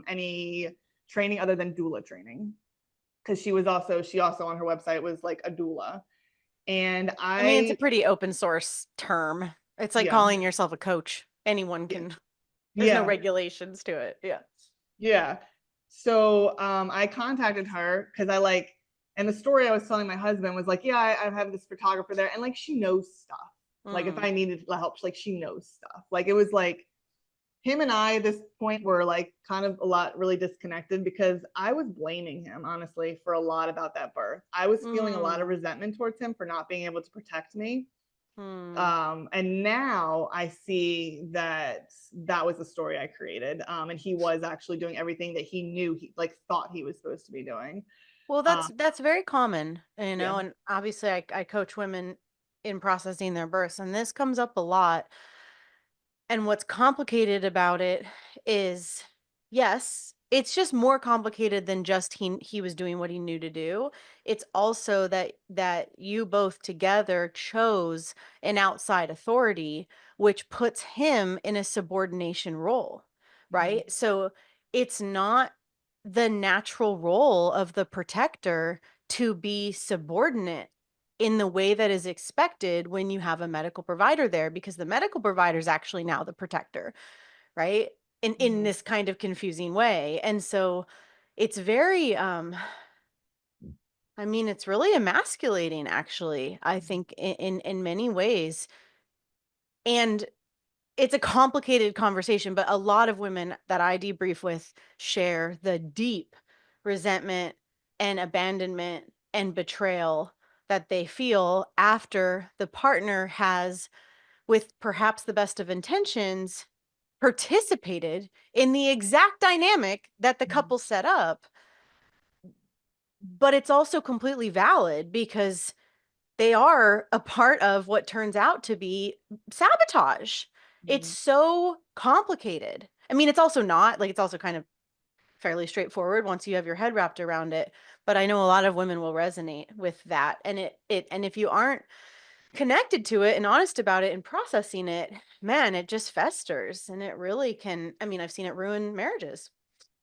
any training other than doula training, because she also on her website was like a doula. And I mean, it's a pretty open source term. It's like calling yourself a coach. Anyone can. There's no regulations to it. Yeah. Yeah. So I contacted her because and the story I was telling my husband was like, yeah, I have this photographer there, and like she knows stuff. Like if I needed help, like she knows stuff. Like it was like him and I at this point were like kind of a lot really disconnected, because I was blaming him honestly for a lot about that birth. I was feeling a lot of resentment towards him for not being able to protect me. And now I see that was the story I created. And he was actually doing everything that he knew he like thought he was supposed to be doing. Well, that's very common, and obviously I coach women in processing their births, and this comes up a lot. And what's complicated about it is, yes, it's just more complicated than just he was doing what he knew to do. It's also that you both together chose an outside authority, which puts him in a subordination role, right? So it's not the natural role of the protector to be subordinate in the way that is expected when you have a medical provider there, because the medical provider is actually now the protector, right? In this kind of confusing way. And so it's very I mean, it's really emasculating, actually, I think in many ways. And it's a complicated conversation, but a lot of women that I debrief with share the deep resentment and abandonment and betrayal that they feel after the partner has, with perhaps the best of intentions, participated in the exact dynamic that the couple set up. But it's also completely valid because they are a part of what turns out to be sabotage. It's so complicated. I mean, it's also not, like, it's also kind of fairly straightforward once you have your head wrapped around it, but I know a lot of women will resonate with that. And and if you aren't connected to it and honest about it and processing it, man, it just festers, and it really can, I mean, I've seen it ruin marriages.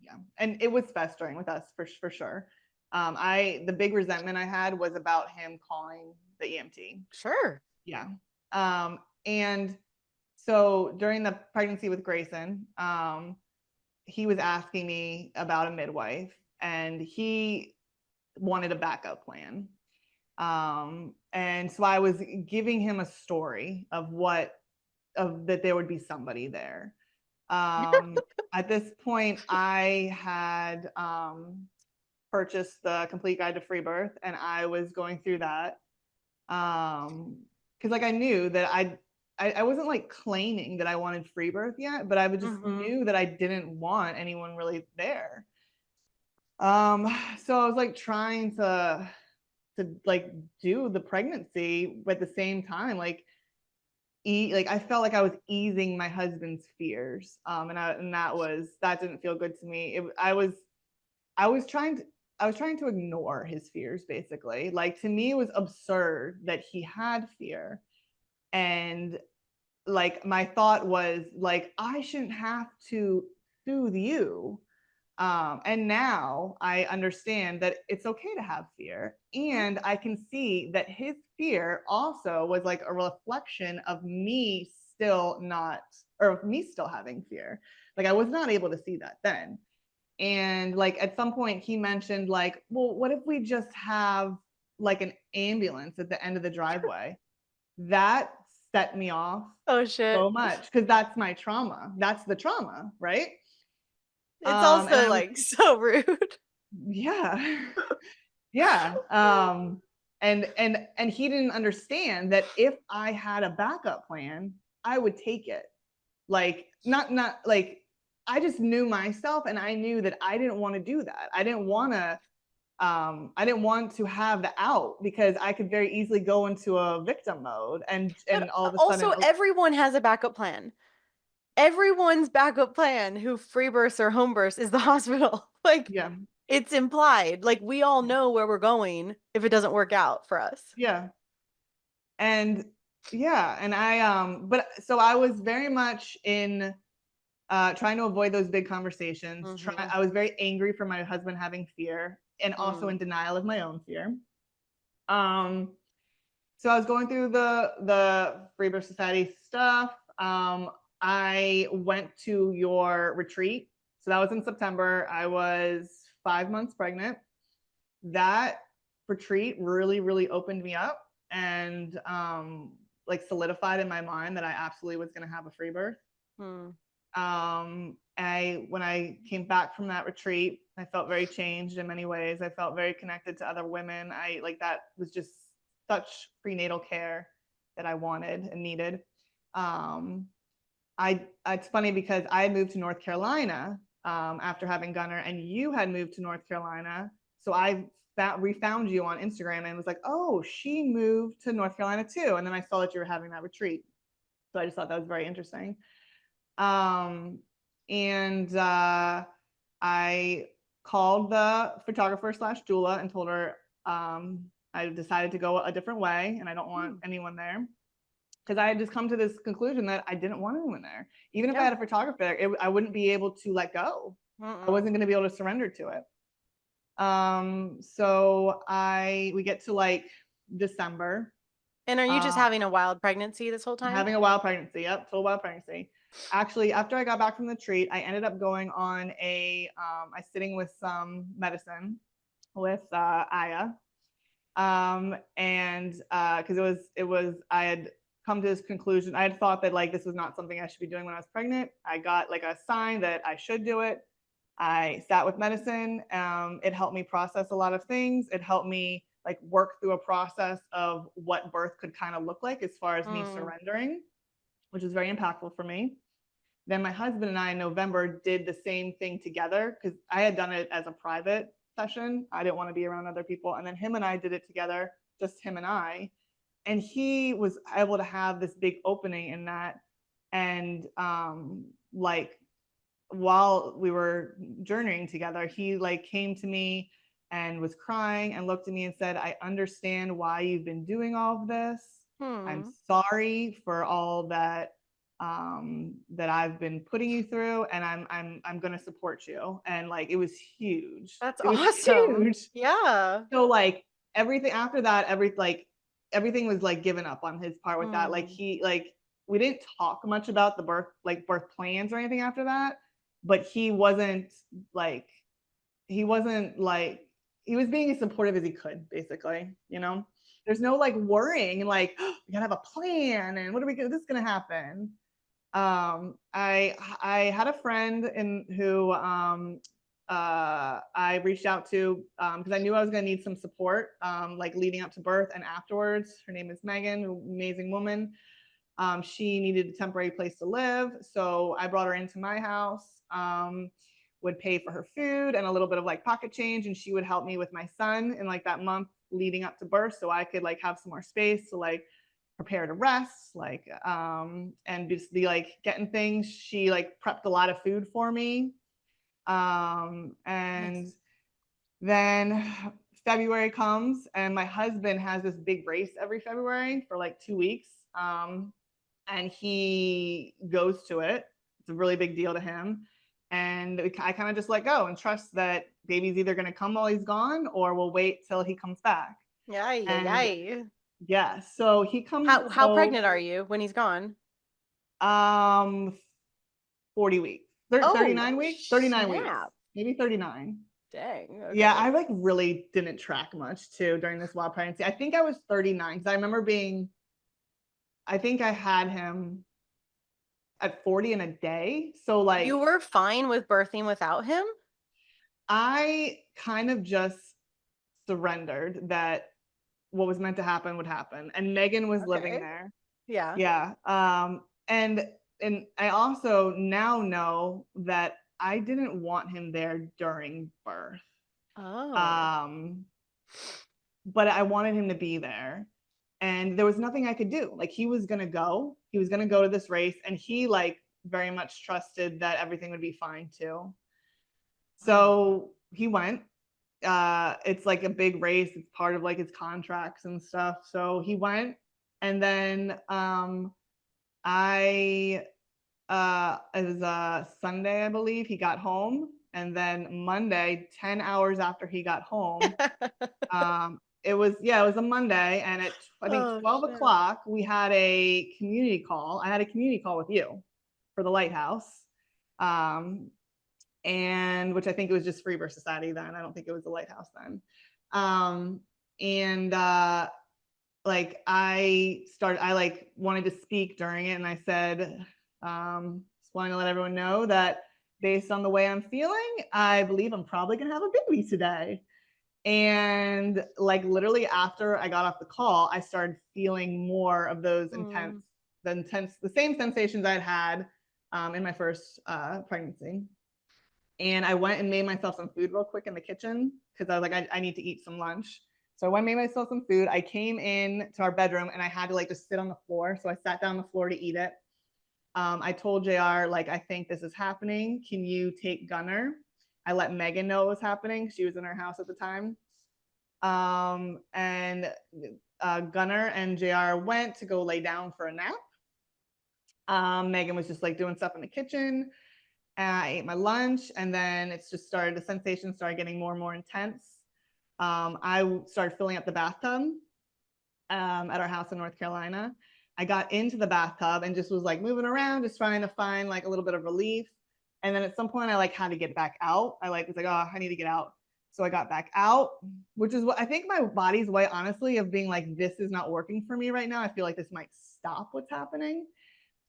Yeah. And it was festering with us for sure. The big resentment I had was about him calling the EMT. Sure. Yeah. And so during the pregnancy with Grayson, he was asking me about a midwife, and he wanted a backup plan. And so I was giving him a story of that there would be somebody there. At this point, I had purchased the complete guide to Freebirth, and I was going through that. Because like I knew that I wasn't like claiming that I wanted Freebirth yet, but I would just knew that I didn't want anyone really there. So I was like trying to like do the pregnancy, but at the same time, like I felt like I was easing my husband's fears. And that didn't feel good to me. I was trying to ignore his fears, basically. Like, to me, it was absurd that he had fear. And like, my thought was like, I shouldn't have to soothe you. And now I understand that it's okay to have fear. And I can see that his fear also was like a reflection of me still having fear. Like, I was not able to see that then. And like, at some point he mentioned like, well, what if we just have like an ambulance at the end of the driveway? That set me off Oh shit. so much, because that's my trauma. That's the trauma, right? It's also like so rude. Yeah. Yeah. And he didn't understand that if I had a backup plan, I would take it. Like, not like, I just knew myself, and I knew that I didn't want to do that. I didn't want to have the out, because I could very easily go into a victim mode and all of a sudden. Also, everyone has a backup plan. Everyone's backup plan who free births or home births is the hospital. Like, Yeah. it's implied. Like, we all know where we're going if it doesn't work out for us. Yeah. And yeah, and but so I was very much in trying to avoid those big conversations. I was very angry for my husband having fear, and also in denial of my own fear. So I was going through the Freebirth Society stuff. I went to your retreat. So that was in September. I was 5 months pregnant. That retreat really, really opened me up, and like solidified in my mind that I absolutely was going to have a free birth. When I came back from that retreat, I felt very changed in many ways. I felt very connected to other women. That was just such prenatal care that I wanted and needed. It's funny because I had moved to North Carolina after having Gunnar, and you had moved to North Carolina. So I refound you on Instagram and was like, oh, she moved to North Carolina too. And then I saw that you were having that retreat. So I just thought that was very interesting. I called the photographer / doula and told her I decided to go a different way, and I don't want anyone there. Because I had just come to this conclusion that I didn't want anyone there. Even if I had a photographer, I wouldn't be able to let go. I wasn't going to be able to surrender to it. So we get to like December. And are you just having a wild pregnancy this whole time? Having a wild pregnancy. Yep, full wild pregnancy. Actually, after I got back from the retreat, I ended up going on I sitting with some medicine with Aya. And because I had come to this conclusion. I had thought that like this was not something I should be doing when I was pregnant. I got like a sign that I should do it. I sat with medicine. It helped me process a lot of things. It helped me like work through a process of what birth could kind of look like as far as me surrendering, which was very impactful for me. Then my husband and I in November did the same thing together, because I had done it as a private session. I didn't want to be around other people. And then him and I did it together, just him and I. And he was able to have this big opening in that. And like while we were journeying together, he like came to me and was crying and looked at me and said, I understand why you've been doing all of this. I'm sorry for all that that I've been putting you through, and I'm going to support you. And like, it was huge. That's awesome. Huge. Yeah. So like everything after that, everything was like given up on his part with that. Like we didn't talk much about the birth plans or anything after that, but he wasn't like he was being as supportive as he could, basically, you know. There's no like worrying and like, oh, we gotta have a plan and what are we gonna, this is gonna happen. I had a friend who I reached out to because I knew I was gonna need some support like leading up to birth and afterwards. Her name is Megan, an amazing woman. She needed a temporary place to live, so I brought her into my house. Would pay for her food and a little bit of like pocket change, and she would help me with my son in like that month leading up to birth, so I could like have some more space to like prepare to rest, like and just be like getting things. She like prepped a lot of food for me. And Nice. then February comes and my husband has this big race every February for like 2 weeks. And he goes to it. It's a really big deal to him. And I kind of just let go and trust that baby's either going to come while he's gone or we'll wait till he comes back. Yay, And yay. yeah, so he comes. How pregnant are you when he's gone? 40 weeks. Oh, 39 weeks? 39 weeks. snap. Maybe 39. Dang. Okay. Yeah, I like really didn't track much too during this wild pregnancy. I think I was 39 because I remember I think I had him at 40 in a day. So like You were fine with birthing without him? I kind of just surrendered that what was meant to happen would happen. And Megan was living Okay. there. Yeah. Yeah. And I also now know that I didn't want him there during birth. Oh. But I wanted him to be there. And there was nothing I could do. Like he was gonna go. He was gonna go to this race, and he like very much trusted that everything would be fine too. So he went. It's like a big race. It's part of like his contracts and stuff. So he went, and then I it was a Sunday, I believe, he got home. And then Monday, 10 hours after he got home, it was a Monday. And at I think Oh, 12 shit. o'clock, we had a community call. I had a community call with you for the lighthouse. And which I think it was just Freebirth Society then. I don't think it was the lighthouse then. And like I like wanted to speak during it, and I said, just wanting to let everyone know that based on the way I'm feeling, I believe I'm probably gonna have a baby today. And like literally after I got off the call, I started feeling more of those the same sensations I'd had in my first pregnancy. And I went and made myself some food real quick in the kitchen because I was like, I need to eat some lunch. So I went and made myself some food. I came in to our bedroom and I had to like just sit on the floor. So I sat down on the floor to eat it. I told JR, like, I think this is happening. Can you take Gunner? I let Megan know it was happening. She was in her house at the time. And Gunner and JR went to go lay down for a nap. Megan was just like doing stuff in the kitchen. I ate my lunch, and then the sensation started getting more and more intense. I started filling up the bathtub at our house in North Carolina. I got into the bathtub and just was like moving around, just trying to find like a little bit of relief. And then at some point I like had to get back out. I like was like, oh, I need to get out. So I got back out, which is what I think my body's way, honestly, of being like, this is not working for me right now. I feel like this might stop what's happening.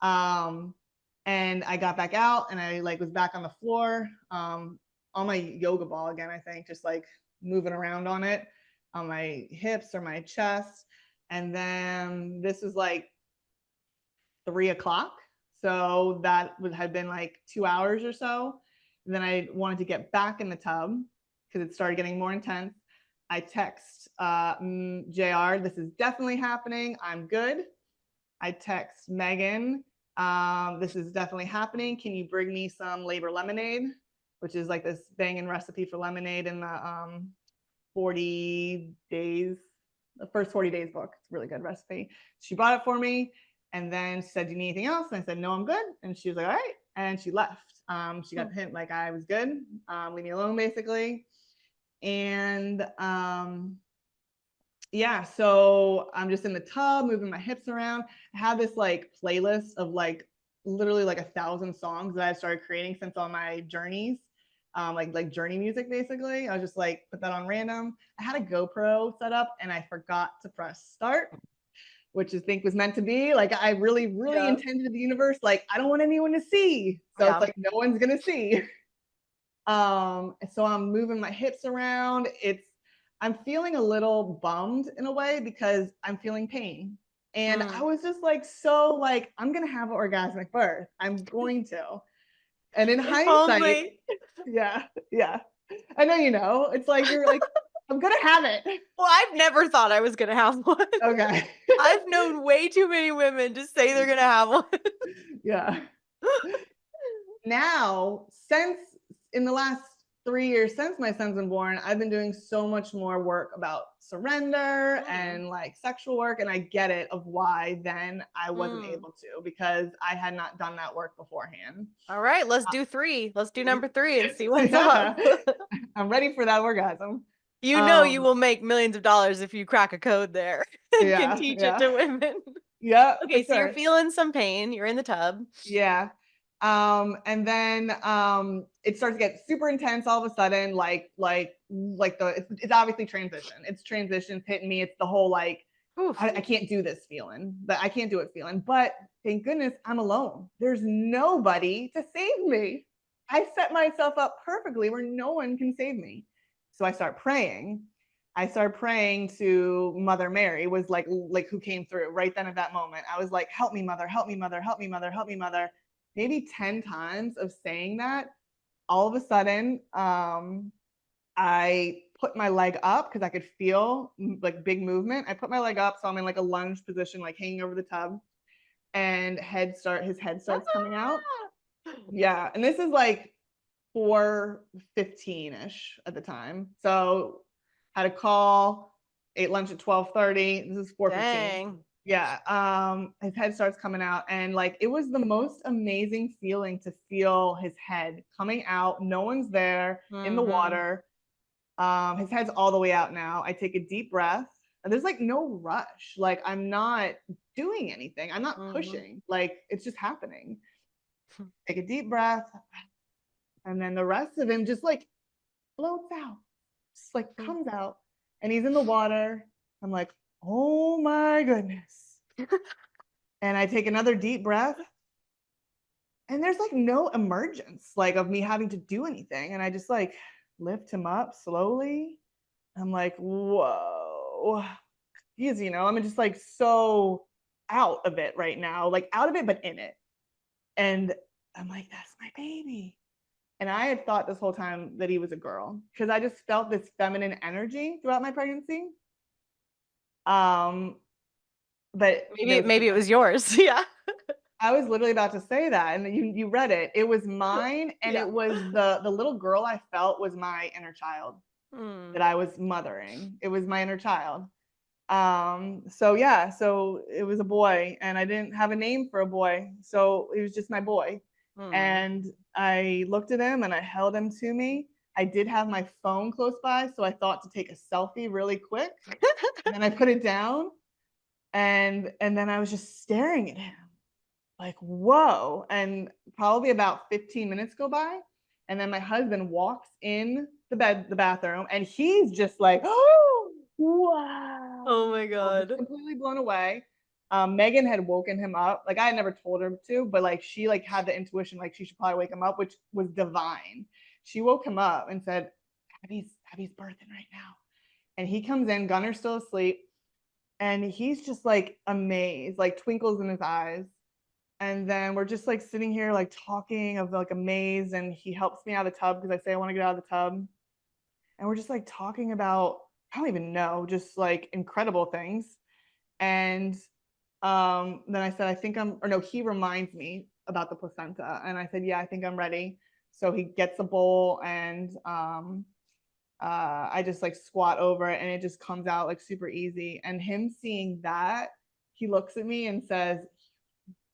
And I got back out and I like was back on the floor on my yoga ball again, I think, just like moving around on it, on my hips or my chest. And then this was like 3 o'clock. So that had been like 2 hours or so. And then I wanted to get back in the tub because it started getting more intense. I text JR, this is definitely happening. I'm good. I text Megan, this is definitely happening. Can you bring me some labor lemonade, which is like this banging recipe for lemonade in the 40 days, the first 40 days book. It's a really good recipe. She brought it for me. And then she said, do you need anything else? And I said, no, I'm good. And she was like, all right. And she left. She got the hint like I was good. Leave me alone, basically. And yeah, so I'm just in the tub, moving my hips around. I had this like playlist of like literally like 1,000 songs that I started creating since all my journeys. like journey music, basically. I was just like, put that on random. I had a GoPro set up and I forgot to press start, which I think was meant to be. Like, I really intended the universe, like, I don't want anyone to see. So it's like, no one's going to see. So I'm moving my hips around. I'm feeling a little bummed in a way because I'm feeling pain. And I was just like, so like, I'm going to have an orgasmic birth. I'm going to. And in hindsight, yeah. I know, you know, it's like, you're like, I'm going to have it. Well, I've never thought I was going to have one. Okay. I've known way too many women to say they're going to have one. Yeah. Now, since in the last 3 years since my son's been born, I've been doing so much more work about surrender and like sexual work. And I get it of why then I wasn't able to, because I had not done that work beforehand. All right, let's do 3. Let's do number 3 and see what's up. I'm ready for that orgasm. You know, you will make millions of dollars if you crack a code there and can teach it to women. Yeah. Okay, so you're feeling some pain. You're in the tub. Yeah. And then it starts to get super intense all of a sudden, it's obviously transition. It's transitions hitting me. It's the whole like, I can't do this feeling, but I can't do it feeling. But thank goodness I'm alone. There's nobody to save me. I set myself up perfectly where no one can save me. So I start praying. I started praying to Mother Mary, was like who came through right then at that moment. I was like, help me, Mother, help me, Mother, help me, Mother, help me, Mother. Maybe 10 times of saying that. All of a sudden, I put my leg up because I could feel like big movement. I put my leg up, so I'm in like a lunge position, like hanging over the tub, and his head starts coming out. Yeah, and this is like 4:15ish at the time. So had a call, ate lunch at 12:30. This is 4:15. Dang. Yeah. His head starts coming out, and like it was the most amazing feeling to feel his head coming out. No one's there in the water. His head's all the way out now. I take a deep breath. And there's like no rush. Like I'm not doing anything. I'm not pushing. Like it's just happening. Take a deep breath. And then the rest of him just like floats out. Just like comes out. And he's in the water. I'm like, oh my goodness. And I take another deep breath. And there's like no emergence like of me having to do anything. And I just like lift him up slowly. I'm like, whoa. Because, you know, I'm just like so out of it right now, like out of it, but in it. And I'm like, that's my baby. And I had thought this whole time that he was a girl because I just felt this feminine energy throughout my pregnancy. But maybe it was yours. Yeah. I was literally about to say that, and you read it. It was mine, and it was the little girl I felt was my inner child that I was mothering. It was my inner child. So it was a boy, and I didn't have a name for a boy, so it was just my boy. And I looked at him and I held him to me. I did have my phone close by, so I thought to take a selfie really quick. And then I put it down, and then I was just staring at him like, whoa. And probably about 15 minutes go by, and then my husband walks in the bathroom, and he's just like, oh, wow. Oh my God. Completely blown away. Megan had woken him up. Like I had never told her to, but like she like had the intuition, like she should probably wake him up, which was divine. She woke him up and said, Abby's birthing right now. And he comes in, Gunner's still asleep. And he's just like amazed, like twinkles in his eyes. And then we're just like sitting here, like talking of like amazed. And he helps me out of the tub because I say I want to get out of the tub. And we're just like talking about, I don't even know, just like incredible things. And then I said, he reminds me about the placenta. And I said, yeah, I think I'm ready. So he gets a bowl, and I just like squat over it, and it just comes out like super easy. And him seeing that, he looks at me and says,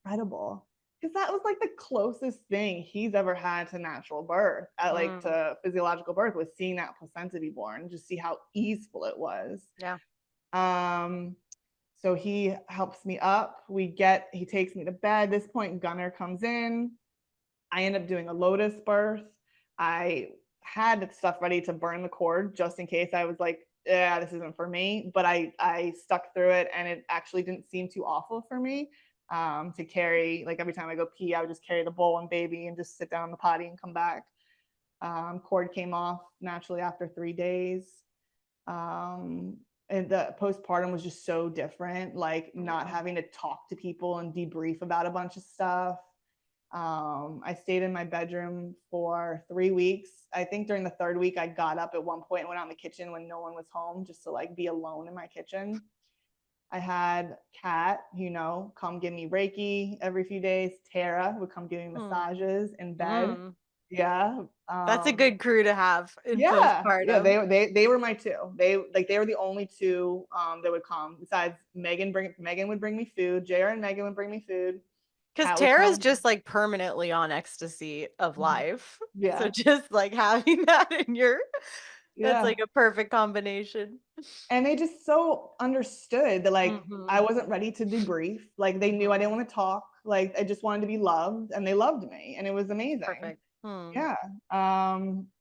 incredible. Because that was like the closest thing he's ever had to natural birth, to physiological birth, was seeing that placenta be born, just see how easeful it was. Yeah. So he helps me up. He takes me to bed. At this point, Gunner comes in. I end up doing a lotus birth. I had stuff ready to burn the cord just in case I was like, yeah, this isn't for me. But I stuck through it, and it actually didn't seem too awful for me to carry. Like every time I go pee, I would just carry the bowl and baby and just sit down in the potty and come back. Cord came off naturally after 3 days. And the postpartum was just so different, like not having to talk to people and debrief about a bunch of stuff. I stayed in my bedroom for 3 weeks. I think during the third week, I got up at one point and went out in the kitchen when no one was home just to like be alone in my kitchen. I had Kat, come give me Reiki every few days. Tara would come give me massages in bed. Mm. Yeah. That's a good crew to have in Yeah. postpartum. They were my two. They were the only two that would come. Besides Megan would bring me food. JR and Megan would bring me food. Because Kat would Tara's come. just like permanently on ecstasy of life. So Yeah. just like having that in that's Yeah. like a perfect combination. And they just so understood that like I Mm-hmm. wasn't ready to debrief. Like they knew I didn't want to talk. Like I just wanted to be loved, and they loved me, and it was amazing. Perfect. Hmm. Yeah.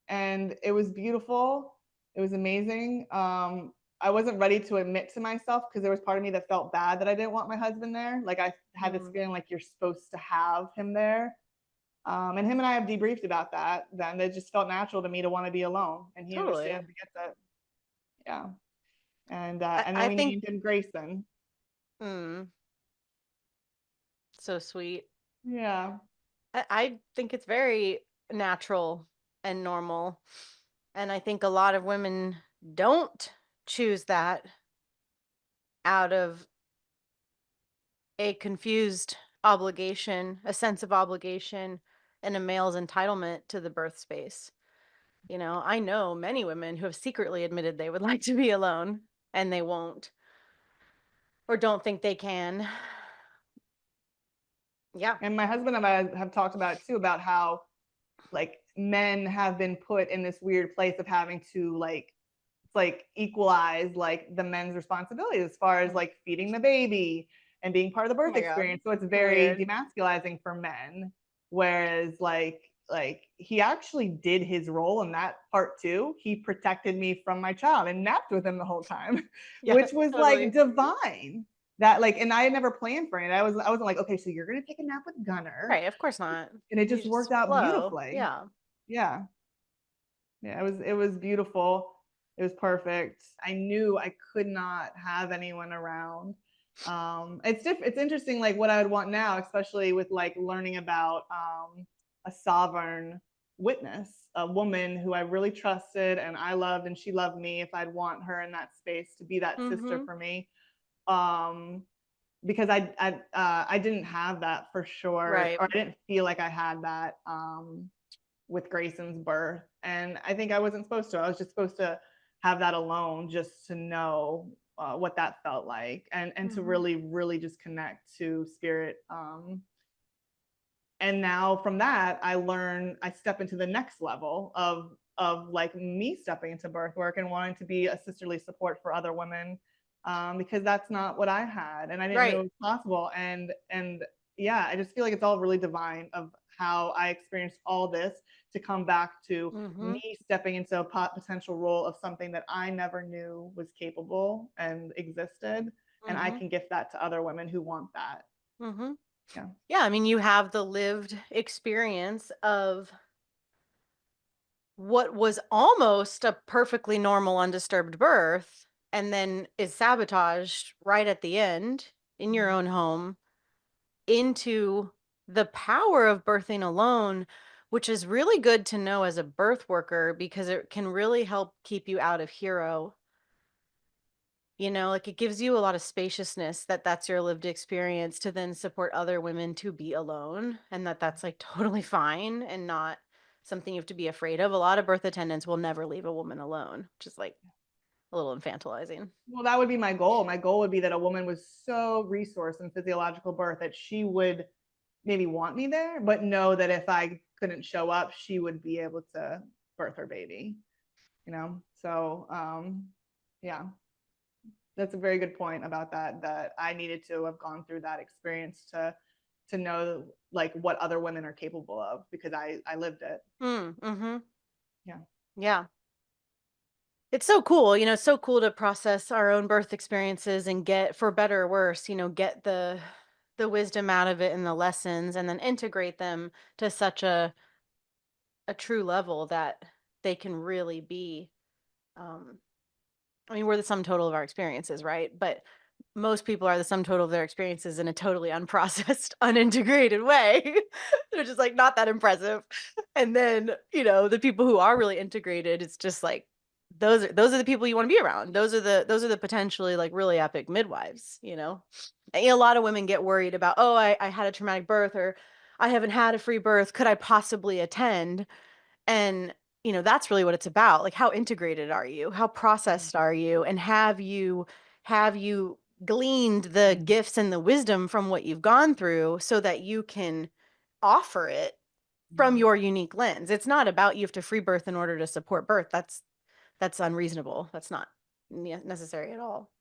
And it was beautiful. It was amazing. I wasn't ready to admit to myself because there was part of me that felt bad that I didn't want my husband there. Like I had this feeling like you're supposed to have him there. And him and I have debriefed about that. Then it just felt natural to me to want to be alone, and he Totally. understands. He gets it. Yeah. I, And then I we think named him Grayson. mm, so sweet. Yeah. I think it's very natural and normal. And I think a lot of women don't choose that out of a confused obligation, a sense of obligation, and a male's entitlement to the birth space. I know many women who have secretly admitted they would like to be alone and they won't or don't think they can. Yeah. And my husband and I have talked about it too, about how like men have been put in this weird place of having to like equalize like the men's responsibilities as far as like feeding the baby and being part of the Oh birth my God. experience. So it's very Weird. demasculizing for men. Whereas like he actually did his role in that part too. He protected me from my child and napped with him the whole time, Yeah, which was like totally. divine. That like, and I had never planned for it. I wasn't like, okay, so you're gonna take a nap with Gunner, Right. Of course not. and it You just just worked out flow. beautifully. Yeah. Yeah. Yeah, it was beautiful. It was perfect. I knew I could not have anyone around. It's interesting like what I would want now, especially with like learning about a sovereign witness, a woman who I really trusted and I loved and she loved me. If I'd want her in that space to be that sister Mm-hmm. for me, um, because I didn't have that for sure, Right. or I didn't feel like I had that. With Grayson's birth. And I think I wasn't supposed to. I was just supposed to have that alone just to know what that felt like and to Mm-hmm. really just connect to spirit. And now from that, I step into the next level of like me stepping into birth work and wanting to be a sisterly support for other women because that's not what I had and I didn't know Right. it was possible. And yeah, I just feel like it's all really divine of how I experienced all this to come back to Mm-hmm. me stepping into a potential role of something that I never knew was capable and existed. And I Mm-hmm. can gift that to other women who want that. Mm-hmm. Yeah. Yeah. I mean, you have the lived experience of what was almost a perfectly normal undisturbed birth and then is sabotaged right at the end in your own home into the power of birthing alone, which is really good to know as a birth worker because it can really help keep you out of hero. Like it gives you a lot of spaciousness that that's your lived experience to then support other women to be alone and that's like totally fine and not something you have to be afraid of. A lot of birth attendants will never leave a woman alone, which is like a little infantilizing. Well, that would be my goal. My goal would be that a woman was so resourced in physiological birth that she would maybe want me there, but know that if I couldn't show up, she would be able to birth her baby, you know? So, yeah, that's a very good point about that, that I needed to have gone through that experience to know like what other women are capable of because I lived it. Mm-hmm. Yeah. Yeah. It's so cool, it's so cool to process our own birth experiences and get, for better or worse, get the wisdom out of it and the lessons and then integrate them to such a true level that they can really be um I mean, we're the sum total of our experiences, right? But most people are the sum total of their experiences in a totally unprocessed, unintegrated way. They're just like not that impressive. And then, the people who are really integrated, it's just like those are the people you want to be around. Those are the potentially like really epic midwives. And, a lot of women get worried about, oh, I had a traumatic birth, or I haven't had a free birth. Could I possibly attend? And, that's really what it's about. Like, how integrated are you? How processed are you? And have you gleaned the gifts and the wisdom from what you've gone through so that you can offer it from your unique lens? It's not about you have to free birth in order to support birth. That's unreasonable. That's not necessary at all.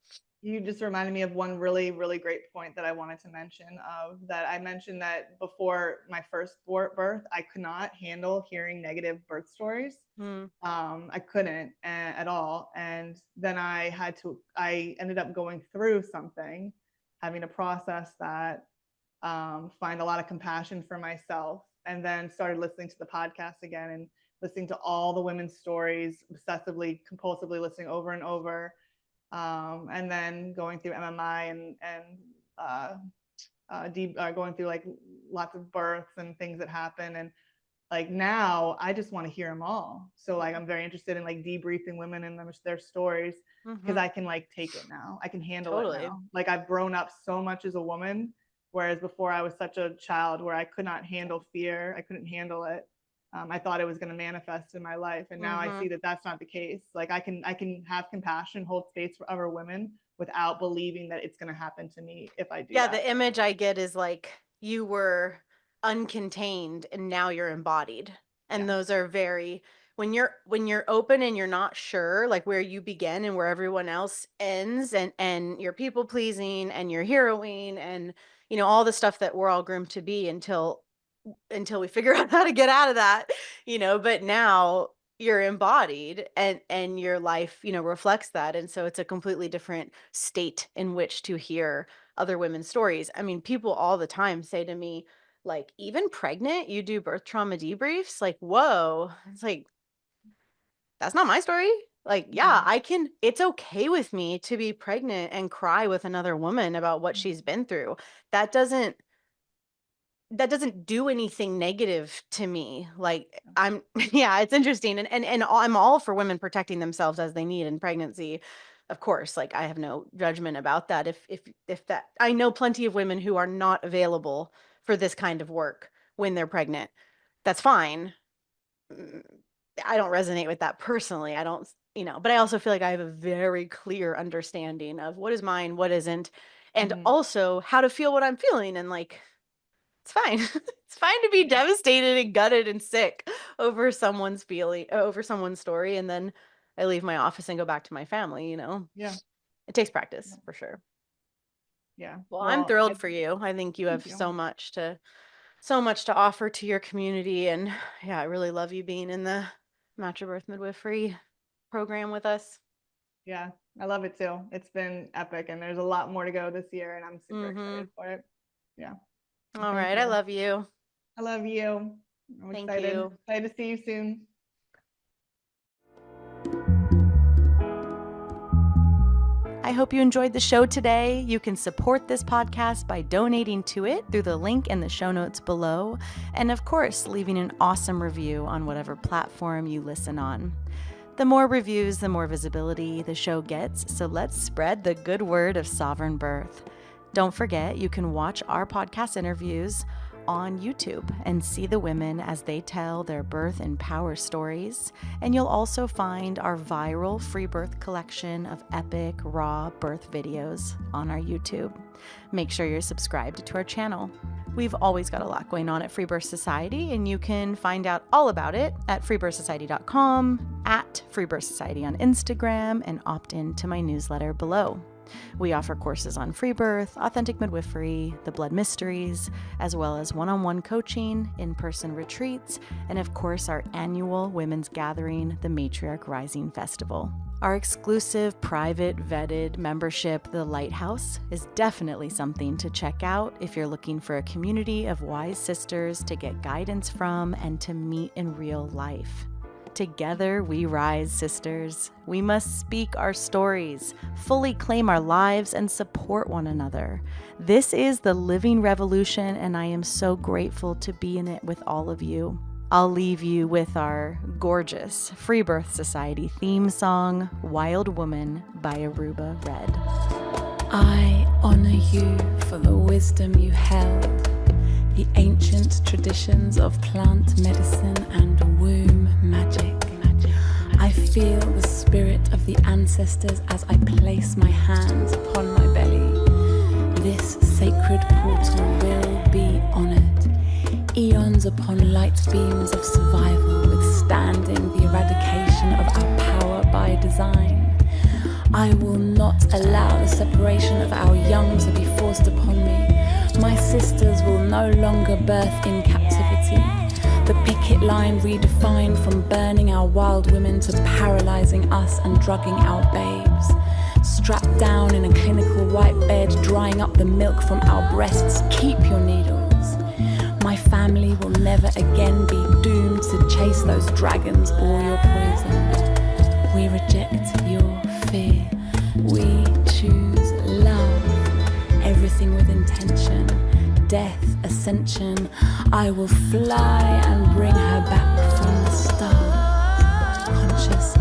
You just reminded me of one really, really great point that I wanted to mention. That I mentioned that before my first birth, I could not handle hearing negative birth stories. Mm. I couldn't at all. And then I ended up going through something, having to process that, find a lot of compassion for myself, and then started listening to the podcast again and listening to all the women's stories, obsessively, compulsively listening over and over. And then going through MMI and going through like lots of births and things that happen. And like now I just want to hear them all. So like I'm very interested in like debriefing women and their stories, because I can like take it now. I can handle it now. Like I've grown up so much as a woman, whereas before I was such a child where I could not handle fear. I couldn't handle it. I thought it was going to manifest in my life, and now I see that that's not the case. Like I can have compassion, hold space for other women without believing that it's going to happen to me if I do Yeah, that. the image I get is like you were uncontained and now you're embodied. And those are very, when you're open and you're not sure like where you begin and where everyone else ends, and you're people pleasing and you're heroing and all the stuff that we're all groomed to be until we figure out how to get out of that. But now you're embodied, and your life reflects that, and so it's a completely different state in which to hear other women's stories. I mean, people all the time say to me, like, even pregnant you do birth trauma debriefs. Like, whoa. It's like, that's not my story. Like, yeah, it's okay with me to be pregnant and cry with another woman about what she's been through. That doesn't do anything negative to me. Like, I'm yeah, it's interesting. And I'm all for women protecting themselves as they need in pregnancy. Of course, like I have no judgment about that. If that, I know plenty of women who are not available for this kind of work when they're pregnant. That's fine. Mm, I don't resonate with that personally. I don't, but I also feel like I have a very clear understanding of what is mine, what isn't, and also how to feel what I'm feeling. And like, it's fine. It's fine to be devastated and gutted and sick over over someone's story, and then I leave my office and go back to my family. Yeah. It takes practice for sure. Yeah. Well, I'm thrilled for you. I think you have so much to offer to your community, and yeah, I really love you being in the Match Your Birth Midwifery program with us. Yeah, I love it too. It's been epic, and there's a lot more to go this year, and I'm super excited for it. Yeah. All right. I love you. I love you. I'm Thank excited. you. Excited to see you soon. I hope you enjoyed the show today. You can support this podcast by donating to it through the link in the show notes below. And of course, leaving an awesome review on whatever platform you listen on. The more reviews, the more visibility the show gets. So let's spread the good word of sovereign birth. Don't forget, you can watch our podcast interviews on YouTube and see the women as they tell their birth and power stories. And you'll also find our viral Freebirth collection of epic raw birth videos on our YouTube. Make sure you're subscribed to our channel. We've always got a lot going on at Freebirth Society, and you can find out all about it at freebirthsociety.com, at Freebirth Society on Instagram, and opt in to my newsletter below. We offer courses on Freebirth, authentic midwifery, the blood mysteries, as well as one-on-one coaching, in-person retreats, and of course our annual women's gathering, the Matriarch Rising Festival. Our exclusive, private, vetted membership, The Lighthouse, is definitely something to check out if you're looking for a community of wise sisters to get guidance from and to meet in real life. Together we rise, sisters. We must speak our stories, fully claim our lives, and support one another. This is the living revolution, and I am so grateful to be in it with all of you. I'll leave you with our gorgeous Freebirth Society theme song, Wild Woman by Aruba Red. I honor you for the wisdom you held, the ancient traditions of plant medicine and womb magic. I feel the spirit of the ancestors as I place my hands upon my belly. This sacred portal will be honored. Eons upon light beams of survival, withstanding the eradication of our power by design. I will not allow the separation of our young to be forced upon me. My sisters will no longer birth in captivity. The picket line redefined from burning our wild women to paralyzing us and drugging our babes. Strapped down in a clinical white bed, drying up the milk from our breasts. Keep your needles. My family will never again be doomed to chase those dragons or your poison. We reject your fear. We choose love. Everything with intention. Death, ascension. I will fly and bring her back from the stars. Conscious